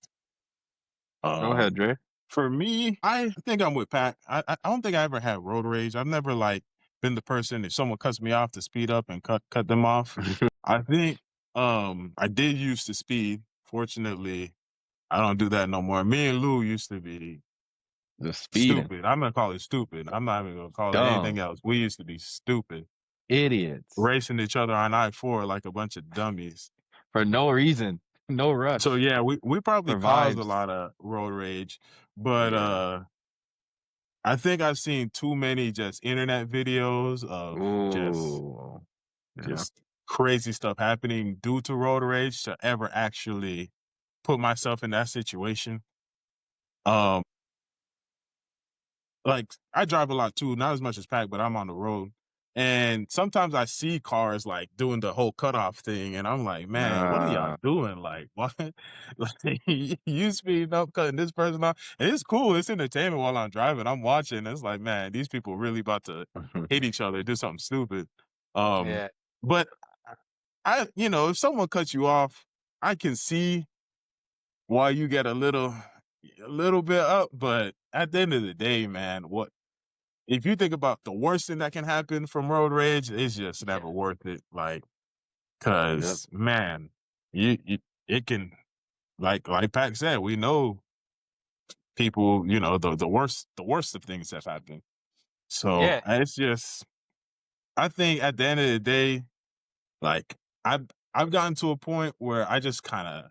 Go ahead, Dre. For me, I think I'm with Pat. I don't think I ever had road rage. I've never like been the person if someone cuts me off to speed up and cut them off. I think I did used to speed. Fortunately, I don't do that no more. Me and Lou used to be Just speeding. stupid. I'm gonna call it stupid. I'm not even gonna call it anything Dumb. else. We used to be stupid, Idiots. racing each other on I-4 like a bunch of dummies. For no reason. No rush. So yeah, we probably For caused a vibes. lot of road rage, but Yeah. I think I've seen too many just internet videos of Ooh. Yeah. just crazy stuff happening due to road rage to ever actually put myself in that situation. Like I drive a lot too, not as much as Pac, but I'm on the road. And sometimes I see cars like doing the whole cutoff thing, and I'm like, man, what are y'all doing? Like, what? Like, you speeding up, cutting this person off, and it's cool. It's entertainment while I'm driving. I'm watching. It's like, man, these people really about to hit each other, do something stupid. Yeah. But if someone cuts you off, I can see why you get a little bit up. But at the end of the day, man, if you think about the worst thing that can happen from road rage, it's just never worth it. Like, cause man, it can, like Pac said, we know people, the worst of things have happened. So Yeah. it's just, I think at the end of the day, like I've gotten to a point where I just kind of,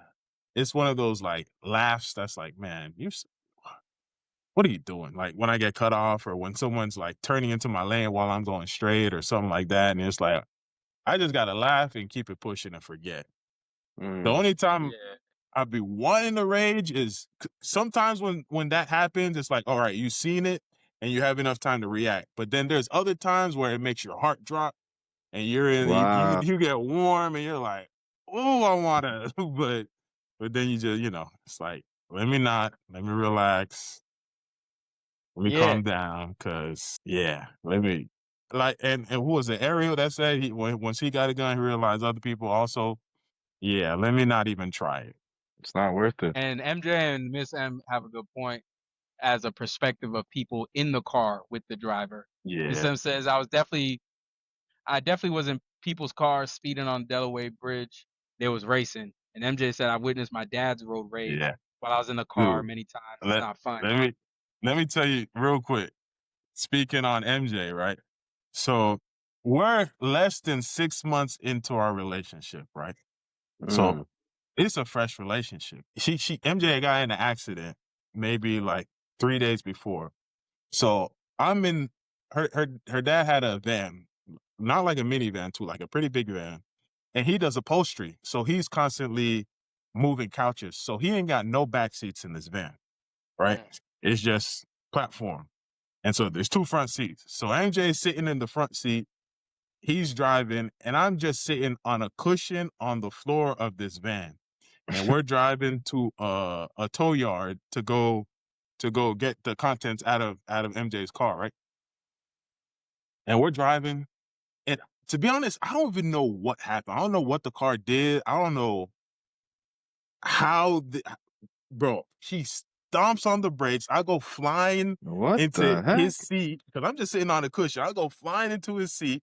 it's one of those like laughs that's like, man, what are you doing? Like when I get cut off or when someone's like turning into my lane while I'm going straight or something like that. And it's like, I just got to laugh and keep it pushing and forget. The only time Yeah. I'd be wanting to rage is sometimes when that happens, it's like, all right, you've seen it and you have enough time to react. But then there's other times where it makes your heart drop and you're in, Wow. you get warm and you're like, oh, I want to, but then you just, it's like, let me relax. Let me calm down, cause let me and who was it? Ariel that said once he got a gun, he realized other people also. Yeah, let me not even try it. It's not worth it. And MJ and Miss M have a good point as a perspective of people in the car with the driver. Miss Yeah, M says I definitely was in people's cars speeding on Delaware Bridge. They was racing. And MJ said I witnessed my dad's road rage yeah, while I was in the car dude. many times. It's Let not fun. let me tell you real quick. Speaking on MJ, right? So we're less than 6 months into our relationship, right? So it's a fresh relationship. She MJ got in an accident maybe like 3 days before. So I'm in her dad had a van, not like a minivan too, like a pretty big van. And he does upholstery. So he's constantly moving couches. So he ain't got no back seats in this van, right? It's just platform. And so there's 2 front seats. So MJ is sitting in the front seat. He's driving, and I'm just sitting on a cushion on the floor of this van. And we're driving to a tow yard to go get the contents out of MJ's car, right? And we're driving, and to be honest, I don't even know what happened. I don't know what the car did. I don't know how bro, stomps on the brakes. I go flying What into the heck? his seat because I'm just sitting on the cushion. I go flying into his seat.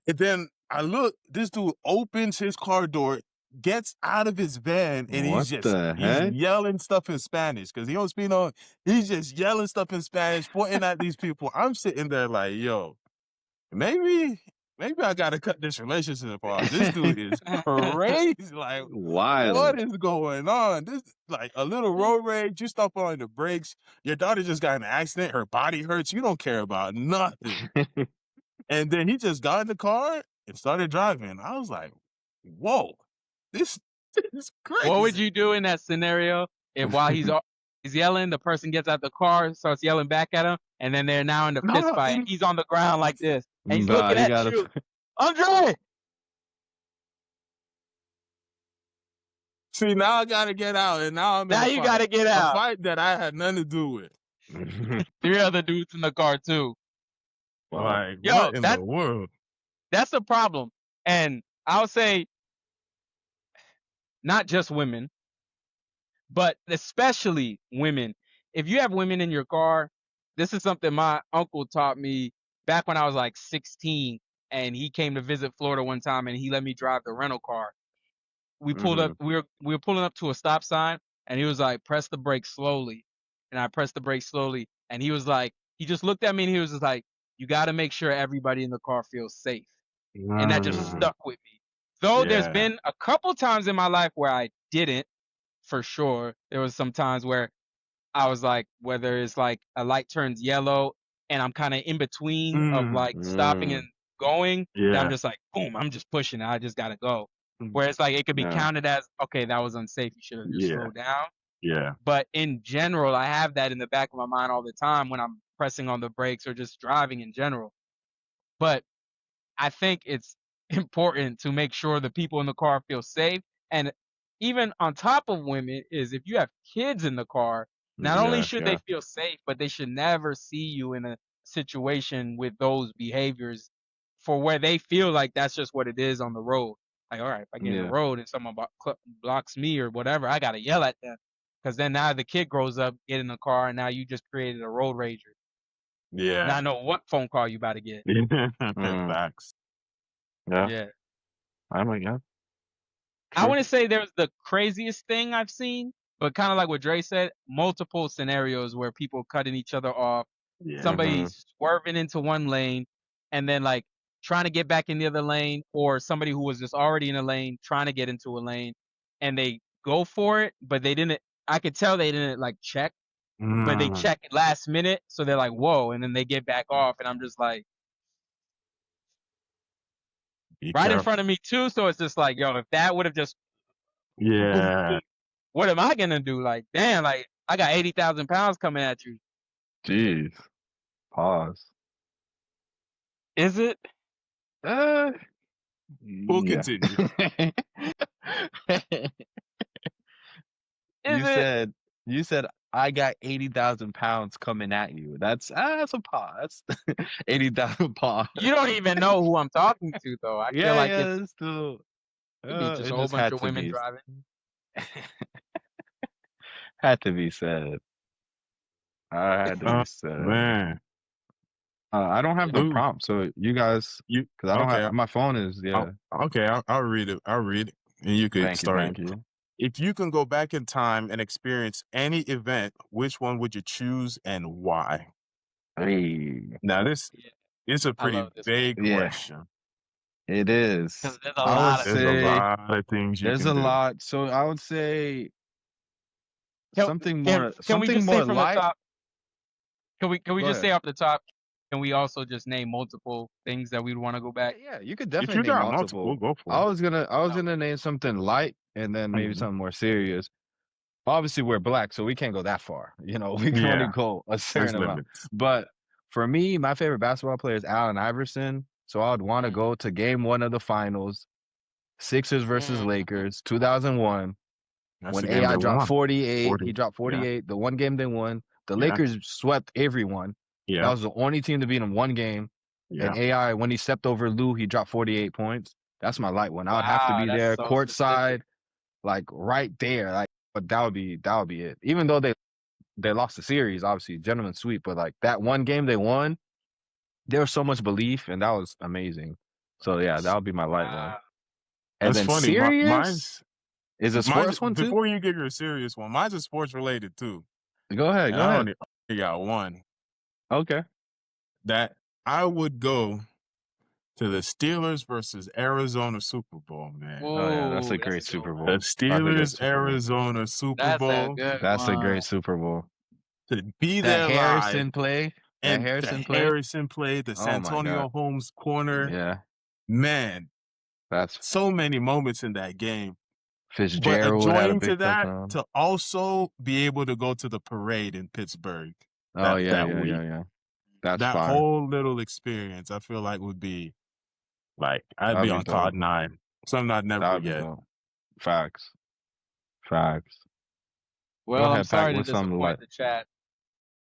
And then I look, this dude opens his car door, gets out of his van, and What the he's heck? yelling stuff in Spanish because he don't speak no. He's just yelling stuff in Spanish, pointing at these people. I'm sitting there like, yo, maybe I gotta cut this relationship off. This dude is crazy. Like, Wild. what is going on? This like a little road rage. You stop on the brakes. Your daughter just got in an accident. Her body hurts. You don't care about nothing. And then he just got in the car and started driving. I was like, whoa, this is crazy. What would you do in that scenario if while he's yelling, the person gets out the car, starts yelling back at him, and then they're now in the fist fight, and he's on the ground like this, and he's looking at you. Andre! See, now I gotta get out, and now I'm in Now you gotta get out. A fight that I had nothing to do with. 3 other dudes in the car too. Like, yo, what in the world? That's a problem. And I would say not just women, but especially women. If you have women in your car, this is something my uncle taught me back when I was like 16, and he came to visit Florida one time, and he let me drive the rental car. We pulled up, we were pulling up to a stop sign, and he was like, press the brake slowly. And I pressed the brake slowly, and he was like, he just looked at me, and he was just like, you got to make sure everybody in the car feels safe. And that just stuck with me. Though there's been a couple times in my life where I didn't, for sure. There was some times where I was like, whether it's like a light turns yellow and I'm kind of in between of like stopping and going, and I'm just like, boom, I'm just pushing it. I just got to go. Where it's like, it could be counted as, okay, that was unsafe. You should have just slowed down. Yeah. But in general, I have that in the back of my mind all the time when I'm pressing on the brakes or just driving in general. But I think it's important to make sure the people in the car feel safe. And even on top of women is if you have kids in the car, not only should they feel safe, but they should never see you in a situation with those behaviors for where they feel like that's just what it is on the road. Like, all right, if I get in the road and someone blocks me or whatever, I got to yell at them. Because then now the kid grows up, get in the car, and now you just created a road rager. Yeah. Now I know what phone call you about to get. Facts. Yeah. Oh my God. I wouldn't say there's the craziest thing I've seen, but kind of like what Dre said, multiple scenarios where people cutting each other off, somebody swerving into one lane, and then like trying to get back in the other lane, or somebody who was just already in a lane trying to get into a lane, and they go for it, but they didn't. I could tell they didn't like check, but they check it last minute, so they're like, whoa, and then they get back off, and I'm just like, right in front of me too, so it's just like, yo, if that would have just what am I gonna do? Like, damn, like I got 80,000 pounds coming at you. Jeez. Pause. Is it? We'll continue. You said I got 80,000 pounds coming at you. That's a pause. 80,000 pounds. You don't even know who I'm talking to, though. I feel like it's still. It'd be just a whole bunch of women driving. Had to be said. Had to be said. Man. I don't have the prompt, so you guys, because I don't have my phone is Okay, I'll read it. I'll read it, and you could start. Thank you. If you can go back in time and experience any event, which one would you choose and why? Hey. Now this is a pretty vague question. It is. There's a lot of things. There's a lot. So I would say something more. Can we just say from light? the top? Can we just say off the top? Can we also just name multiple things that we'd want to go back? Yeah, you could definitely name multiple. Go for it. I was gonna name something light and then maybe something more serious. Obviously, we're black, so we can't go that far. You know, we can only go a certain amount. But for me, my favorite basketball player is Allen Iverson. So I would want to go to Game 1 of the Finals, Sixers versus Lakers, 2001, when AI dropped 48. He dropped 48. The one game they won. The Lakers swept everyone. Yeah. That was the only team to beat him one game. Yeah. And AI, when he stepped over Lou, he dropped 48 points. That's my light one. I would have to be there, courtside, like right there. Like, but that would be it. Even though they they lost the series, obviously, gentleman sweep, but like that one game they won, there was so much belief, and that was amazing. So yeah, that would be my light one. And That's then funny. serious is a Mine's sports one too. before you give your serious one. Mine's a sports related too. Go ahead, And go I ahead. only got one. Okay. That I would go to the Steelers versus Arizona Super Bowl, man. Oh yeah, that's Whoa, a great good Super one. The Bowl. That's a good Steelers Super Bowl. Arizona Super That's a Bowl. good That's a one. great Super Bowl. To be That there live Harrison play, that and the Harrison play. Harrison play, the Oh my Santonio God. Holmes corner. Yeah, Man, that's so many moments in that game. But Fitzgerald had a adjoining to big that, touchdown. to also be able to go to the parade in Pittsburgh Oh yeah, that yeah, week. yeah, yeah. That's That fire. whole little experience, I feel like would be like I'd That'd be be on dope. cloud nine. Something I'd never That'd be forget. dope. Facts. Facts. Well, ahead, I'm sorry Pac, to what's something disappoint like- the chat.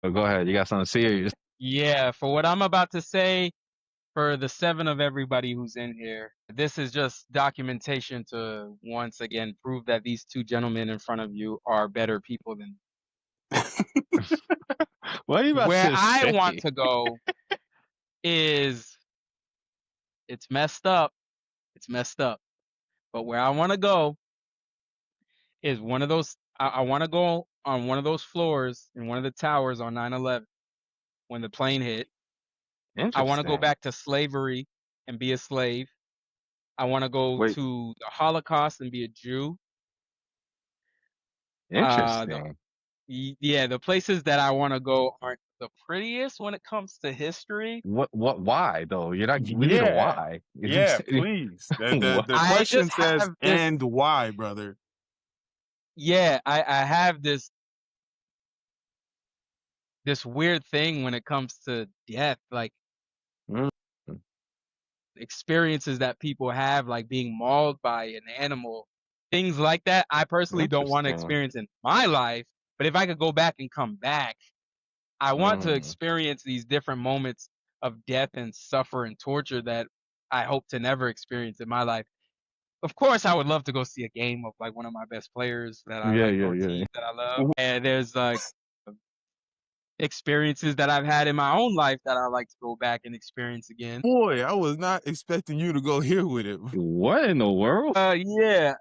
Oh, go ahead. You got something serious. Yeah, for what I'm about to say, for the 7 of everybody who's in here, this is just documentation to once again prove that these 2 gentlemen in front of you are better people than What are you about where to I say? want to go is it's messed up. It's messed up. But where I want to go is one of those I want to go on one of those floors in one of the towers on 9/11 when the plane hit. I want to go Interesting. back to slavery and be a slave. I want to go Wait. to the Holocaust and be a Jew. Interesting. Yeah, the places that I want to go aren't the prettiest when it comes to history. Why though? You're not. We need a why. Yeah, please. The I question just says, have this. and why, brother? Yeah, I have this weird thing when it comes to death, like Mm. experiences that people have, like being mauled by an animal, things like that. I personally don't want to Interesting. experience in my life, but if I could go back and come back, I want to experience these different moments of death and suffer and torture that I hope to never experience in my life. Of course, I would love to go see a game of like one of my best players that I like or teams that I love. And there's like experiences that I've had in my own life that I like to go back and experience again. Boy, I was not expecting you to go here with it. What in the world? Yeah.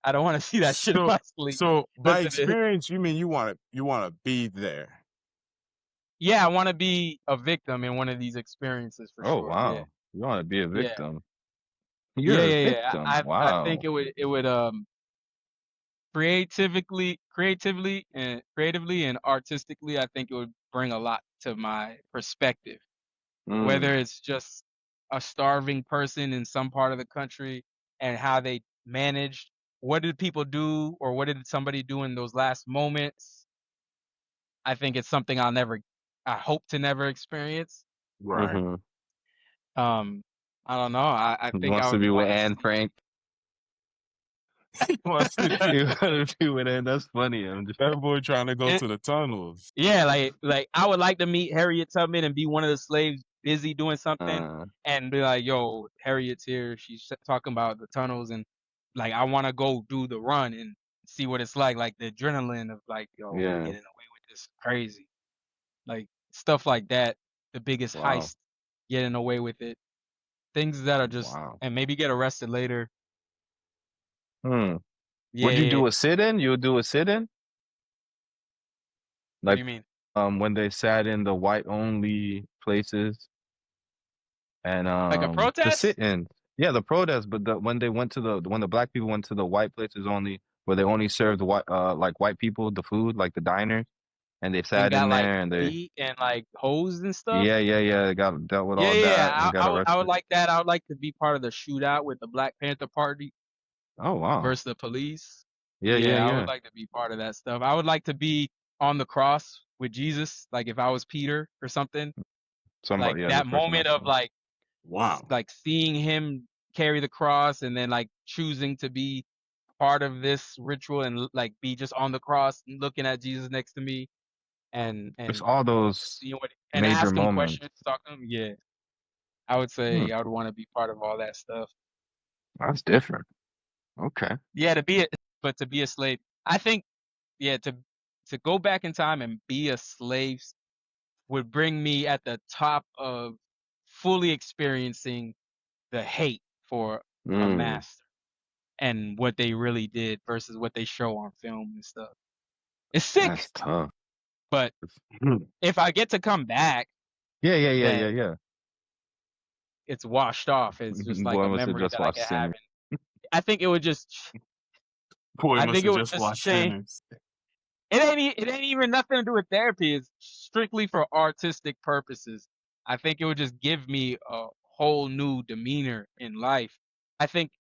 I don't want to see that shit in my sleep. So by Listen, experience, you mean you want to be there? Yeah, I want to be a victim in one of these experiences for Oh sure. wow, Yeah. you want to be a Yeah. victim? You're a victim. I think it would creatively and artistically, I think it would bring a lot to my perspective. Whether it's just a starving person in some part of the country and how they managed, what did people do or what did somebody do in those last moments? I think it's something I hope to never experience. Right. I don't know. I think wants I to would be with wanna Anne Frank. Wants to be- You want to be with Anne? That's funny. I'm just That boy trying to go to the tunnels. Yeah, like I would like to meet Harriet Tubman and be one of the slaves busy doing something and be like, yo, Harriet's here. She's talking about the tunnels and like I want to go do the run and see what it's like the adrenaline of like, yo, we're getting away with this crazy. Like stuff like that. The biggest heist, getting away with it. Things that are just and maybe get arrested later. Would Yeah. you do a sit-in? You would do a sit-in? What Like, do you mean? when they sat in the white-only places and Like a the protest? sit-in. Yeah, the protest, but when the black people went to the white places only, where they only served white people the food, like the diners, and they sat And got in like there and they beat and like hosed and stuff. they got dealt with all Yeah. that and got arrested. I would like that. I would like to be part of the shootout with the Black Panther Party Oh wow. versus the police. Yeah. I would like to be part of that stuff. I would like to be on the cross with Jesus, like if I was Peter or something. Somebody, Like yeah, that the person moment I of saw. like, Wow. like seeing him carry the cross and then like choosing to be part of this ritual and like be just on the cross and looking at Jesus next to me and It's all those you know what and major ask him moments. questions, talk to him. Yeah. I would say I would want to be part of all that stuff. That's different. Okay. Yeah, to be a slave. I think to go back in time and be a slave would bring me at the top of fully experiencing the hate for a master and what they really did versus what they show on film and stuff. It's sick, That's tough. but if I get to come back, then Yeah. it's washed off. It's just like Boy a must have memory just that I watched can have. Sinners. And I think it would just, Boy I must think it have would just just watched change. Sinners. It ain't even nothing to do with therapy. It's strictly for artistic purposes. I think it would just give me a whole new demeanor in life. I think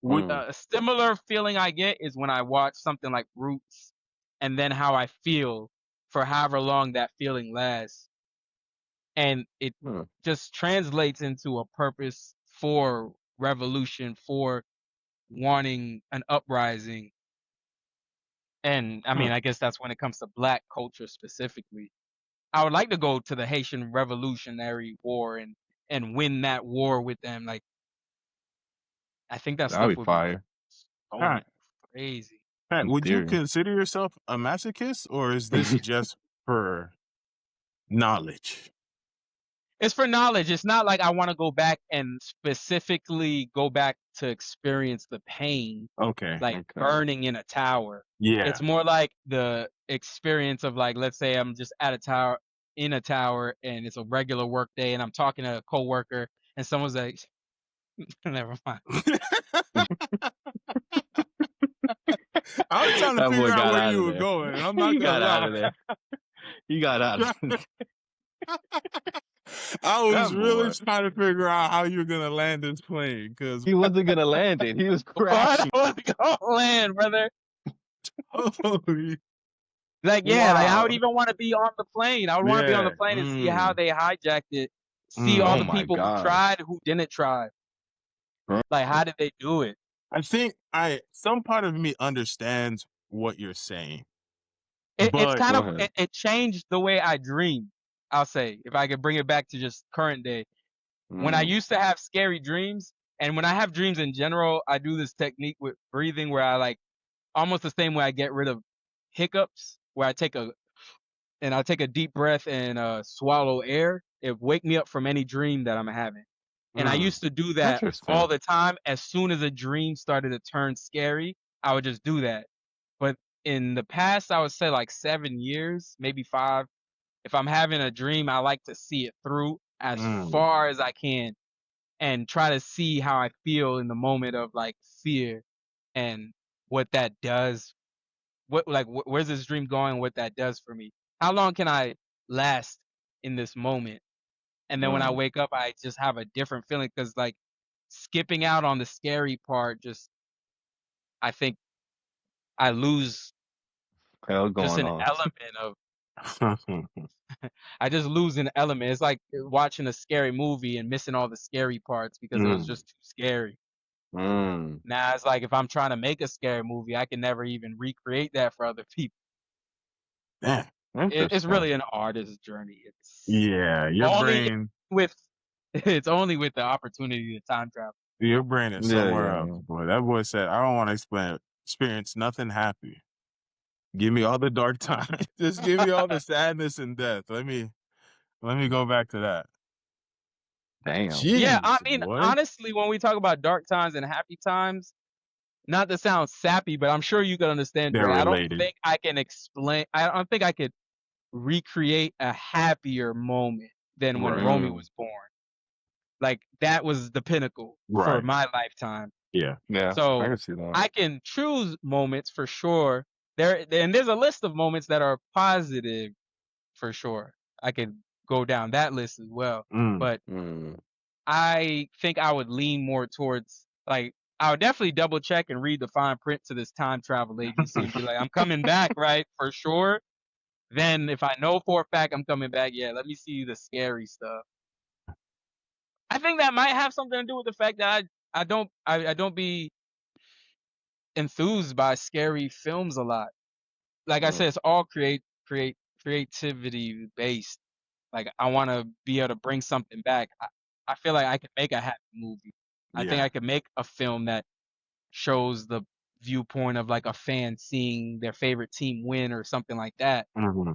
a similar feeling I get is when I watch something like Roots, and then how I feel for however long that feeling lasts, and it just translates into a purpose for revolution, for wanting an uprising. And I mean, I guess that's when it comes to Black culture specifically. I would like to go to the Haitian Revolutionary War and win that war with them. Like, I think that That'd stuff be would be fire. so crazy. Pat, In would you theory. consider yourself a masochist, or is this just for knowledge? It's for knowledge. It's not like I want to go back and specifically go back to experience the pain, Okay. like burning in a tower. Yeah. It's more like the experience of, like, let's say I'm just at a tower, in a tower, and it's a regular work day, and I'm talking to a coworker, and someone's like, never mind. I was trying to That boy figure out got where out you of were there. going, and I'm not He gonna got out lie. of there. He got out of there. I was That really boy. trying to figure out how you're gonna land this plane, because He wasn't gonna land it. He was What crashing. was going land, brother? holy, Like, yeah, like I wow, would even want to be on the plane. I would want to be on the yeah, plane and see how they hijacked it, see all Oh the my people who God. tried, who didn't try. Like, how did they do it? I think some part of me understands what you're saying, It's but kind Go of ahead. it changed the way I dream. I'll say, if I could bring it back to just current day. When I used to have scary dreams, and when I have dreams in general, I do this technique with breathing where I, like, almost the same way I get rid of hiccups, where I take a deep breath and swallow air. It wake me up from any dream that I'm having. And I used to do that all Interesting. the time. As soon as a dream started to turn scary, I would just do that. But in the past, I would say like 7 years, maybe 5. If I'm having a dream, I like to see it through as far as I can and try to see how I feel in the moment of, like, fear and what that does. Where's this dream going? What that does for me? How long can I last in this moment? And then when I wake up, I just have a different feeling because, like, skipping out on the scary part, just, I think I lose Hell just going an on. element of. I just lose an element. It's like watching a scary movie and missing all the scary parts because it was just too scary. Now it's like if I'm trying to make a scary movie, I can never even recreate that for other people. yeah, It's really an artist's journey. It's your only brain, with it's only with the opportunity to time travel. your brain is Yeah, somewhere yeah. else, boy. That boy said, "I don't want to experience nothing happy. Give me all the dark times. Just give me all the sadness and death. Let me go back to that." Damn. Yeah, I Jeez, mean, boy. honestly, when we talk about dark times and happy times, not to sound sappy, but I'm sure you can understand, They're Dre. I don't related. think I can explain. I don't think I could recreate a happier moment than when Right. Romy was born. Like, that was the pinnacle for Right. my lifetime. Yeah. Yeah, I So can see that. I can choose moments for sure. There's a list of moments that are positive for sure. I could go down that list as well. But I think I would lean more towards, like, I would definitely double check and read the fine print to this time travel agency and be like, I'm coming back, right? For sure. Then if I know for a fact I'm coming back, yeah, let me see the scary stuff. I think that might have something to do with the fact that I don't be enthused by scary films a lot. Like I said, it's all creativity based. Like, I want to be able to bring something back. I feel like I could make a happy movie. I think Yeah. I could make a film that shows the viewpoint of like a fan seeing their favorite team win or something like that.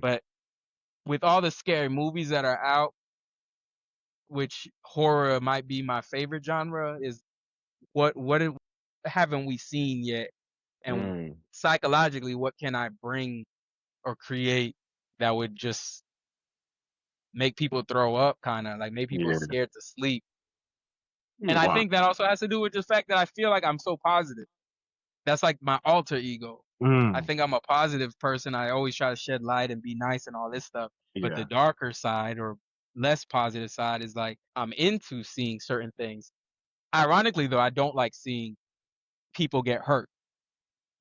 But with all the scary movies that are out, which horror might be my favorite genre, is what haven't we seen yet? And psychologically, what can I bring or create that would just make people throw up, kind of like make people scared to sleep? And I think that also has to do with the fact that I feel like I'm so positive. That's like my alter ego. I think I'm a positive person. I always try to shed light and be nice and all this stuff. But the darker side or less positive side is like I'm into seeing certain things. Ironically, though, I don't like seeing people get hurt.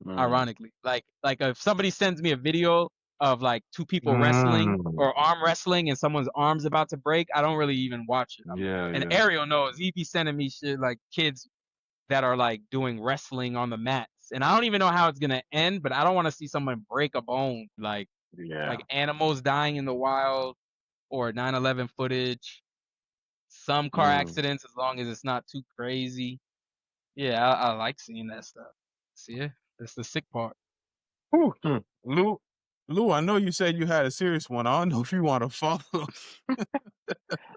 Ironically, like if somebody sends me a video of like two people wrestling or arm wrestling and someone's arm's about to break, I don't really even watch it. And Ariel knows, he be sending me shit like kids that are like doing wrestling on the mats, and I don't even know how it's gonna end, but I don't want to see someone break a bone, like animals dying in the wild or 9/11 footage, some car accidents, as long as it's not too crazy. Yeah, I like seeing that stuff. See it? That's the sick part. Lou, I know you said you had a serious one. I don't know if you want to follow.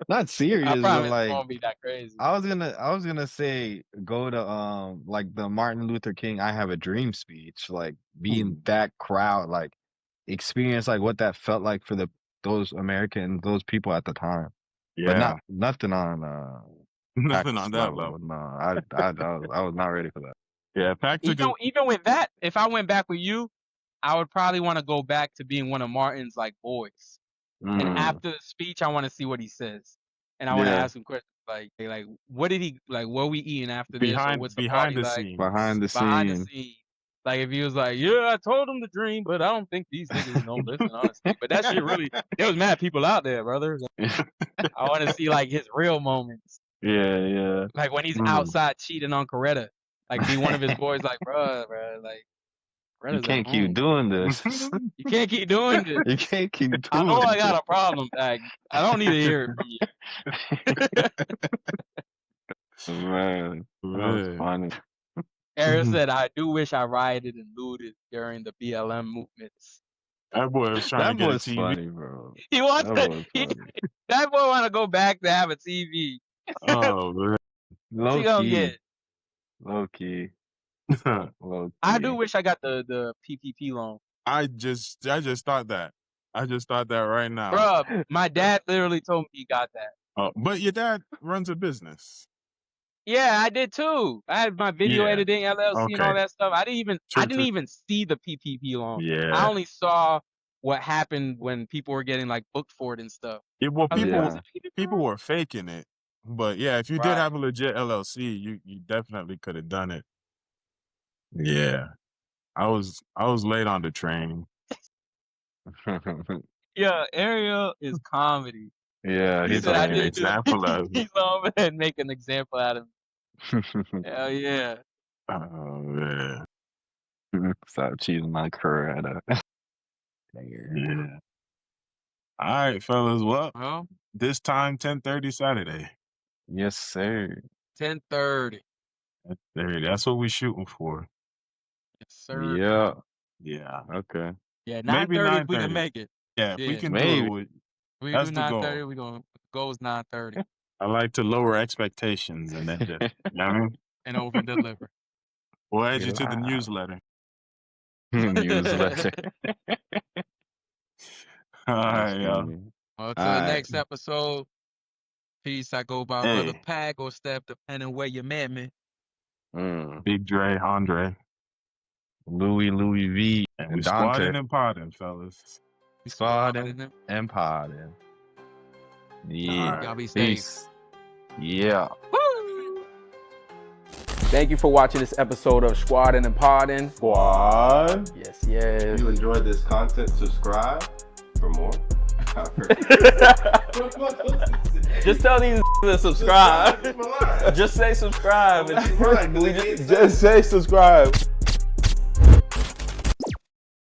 Not serious, I promise but like it won't be that crazy. I was gonna say go to like the Martin Luther King "I Have a Dream" speech, like be in that crowd, like experience like what that felt like for those people at the time. But nothing on nothing on that level. No, I was not ready for that. Yeah, even with that, if I went back with you, I would probably want to go back to being one of Martin's like boys. And after the speech, I want to see what he says, and I want to ask him questions like what did he like? What we eating after this? Or what's the party like? Behind the scene. Like if he was like, yeah, I told him the dream, but I don't think these niggas don't listen, honestly. But that shit really, there was mad people out there, brother. I want to see like his real moments. Yeah. Like when he's outside cheating on Coretta, like be one of his boys, like bro, like. You can't keep doing this. You can't keep doing this. You can't keep doing this. I know I got a problem, Tag. I don't need to hear it from you. Man, that was funny. Ariel said, I do wish I rioted and looted during the BLM movements. That boy was trying to get a TV. Funny, bro. He wants that boy want to go back to have a TV. Oh, man. Low key. I do wish I got the PPP loan. I just thought that. I just thought that right now. Bruh, my dad literally told me he got that. Oh, but your dad runs a business. Yeah, I did too. I had my video editing LLC and all that stuff. I didn't even see the PPP loan. Yeah. I only saw what happened when people were getting like booked for it and stuff. Yeah, well, people were faking it. But yeah, if you did have a legit LLC, you definitely could have done it. Yeah. I was late on the train. Yeah, Ariel is comedy. Yeah, he's like an example of it. He's over there and make an example out of me. Hell yeah. Oh man. Stop cheating my Coretta. Yeah. All right, fellas. Well, this time 10:30 Saturday. Yes, sir. 10:30. That's what we're shooting for. Yes, sir. Yeah. Yeah. Okay. Yeah, 9:30 if we can make it. Yeah, if we can do it. We do 9:30. We're gonna go is 9:30. I like to lower expectations and then just, you know what I mean? And over deliver. We'll add you to the newsletter. Newsletter. All right, y'all. Well, till the next episode. Peace. I go by Brother Pack or Step, depending where you met me. Big Dre, Andre. Louis V. And we Squaddin and Poddin, fellas. Squaddin and Poddin. Yeah. Y'all be safe. Yeah. Woo! Thank you for watching this episode of Squaddin and Poddin. Squad. Yes, yes. If you enjoyed this content, subscribe for more. Just tell these to subscribe. Just say subscribe. Just say subscribe.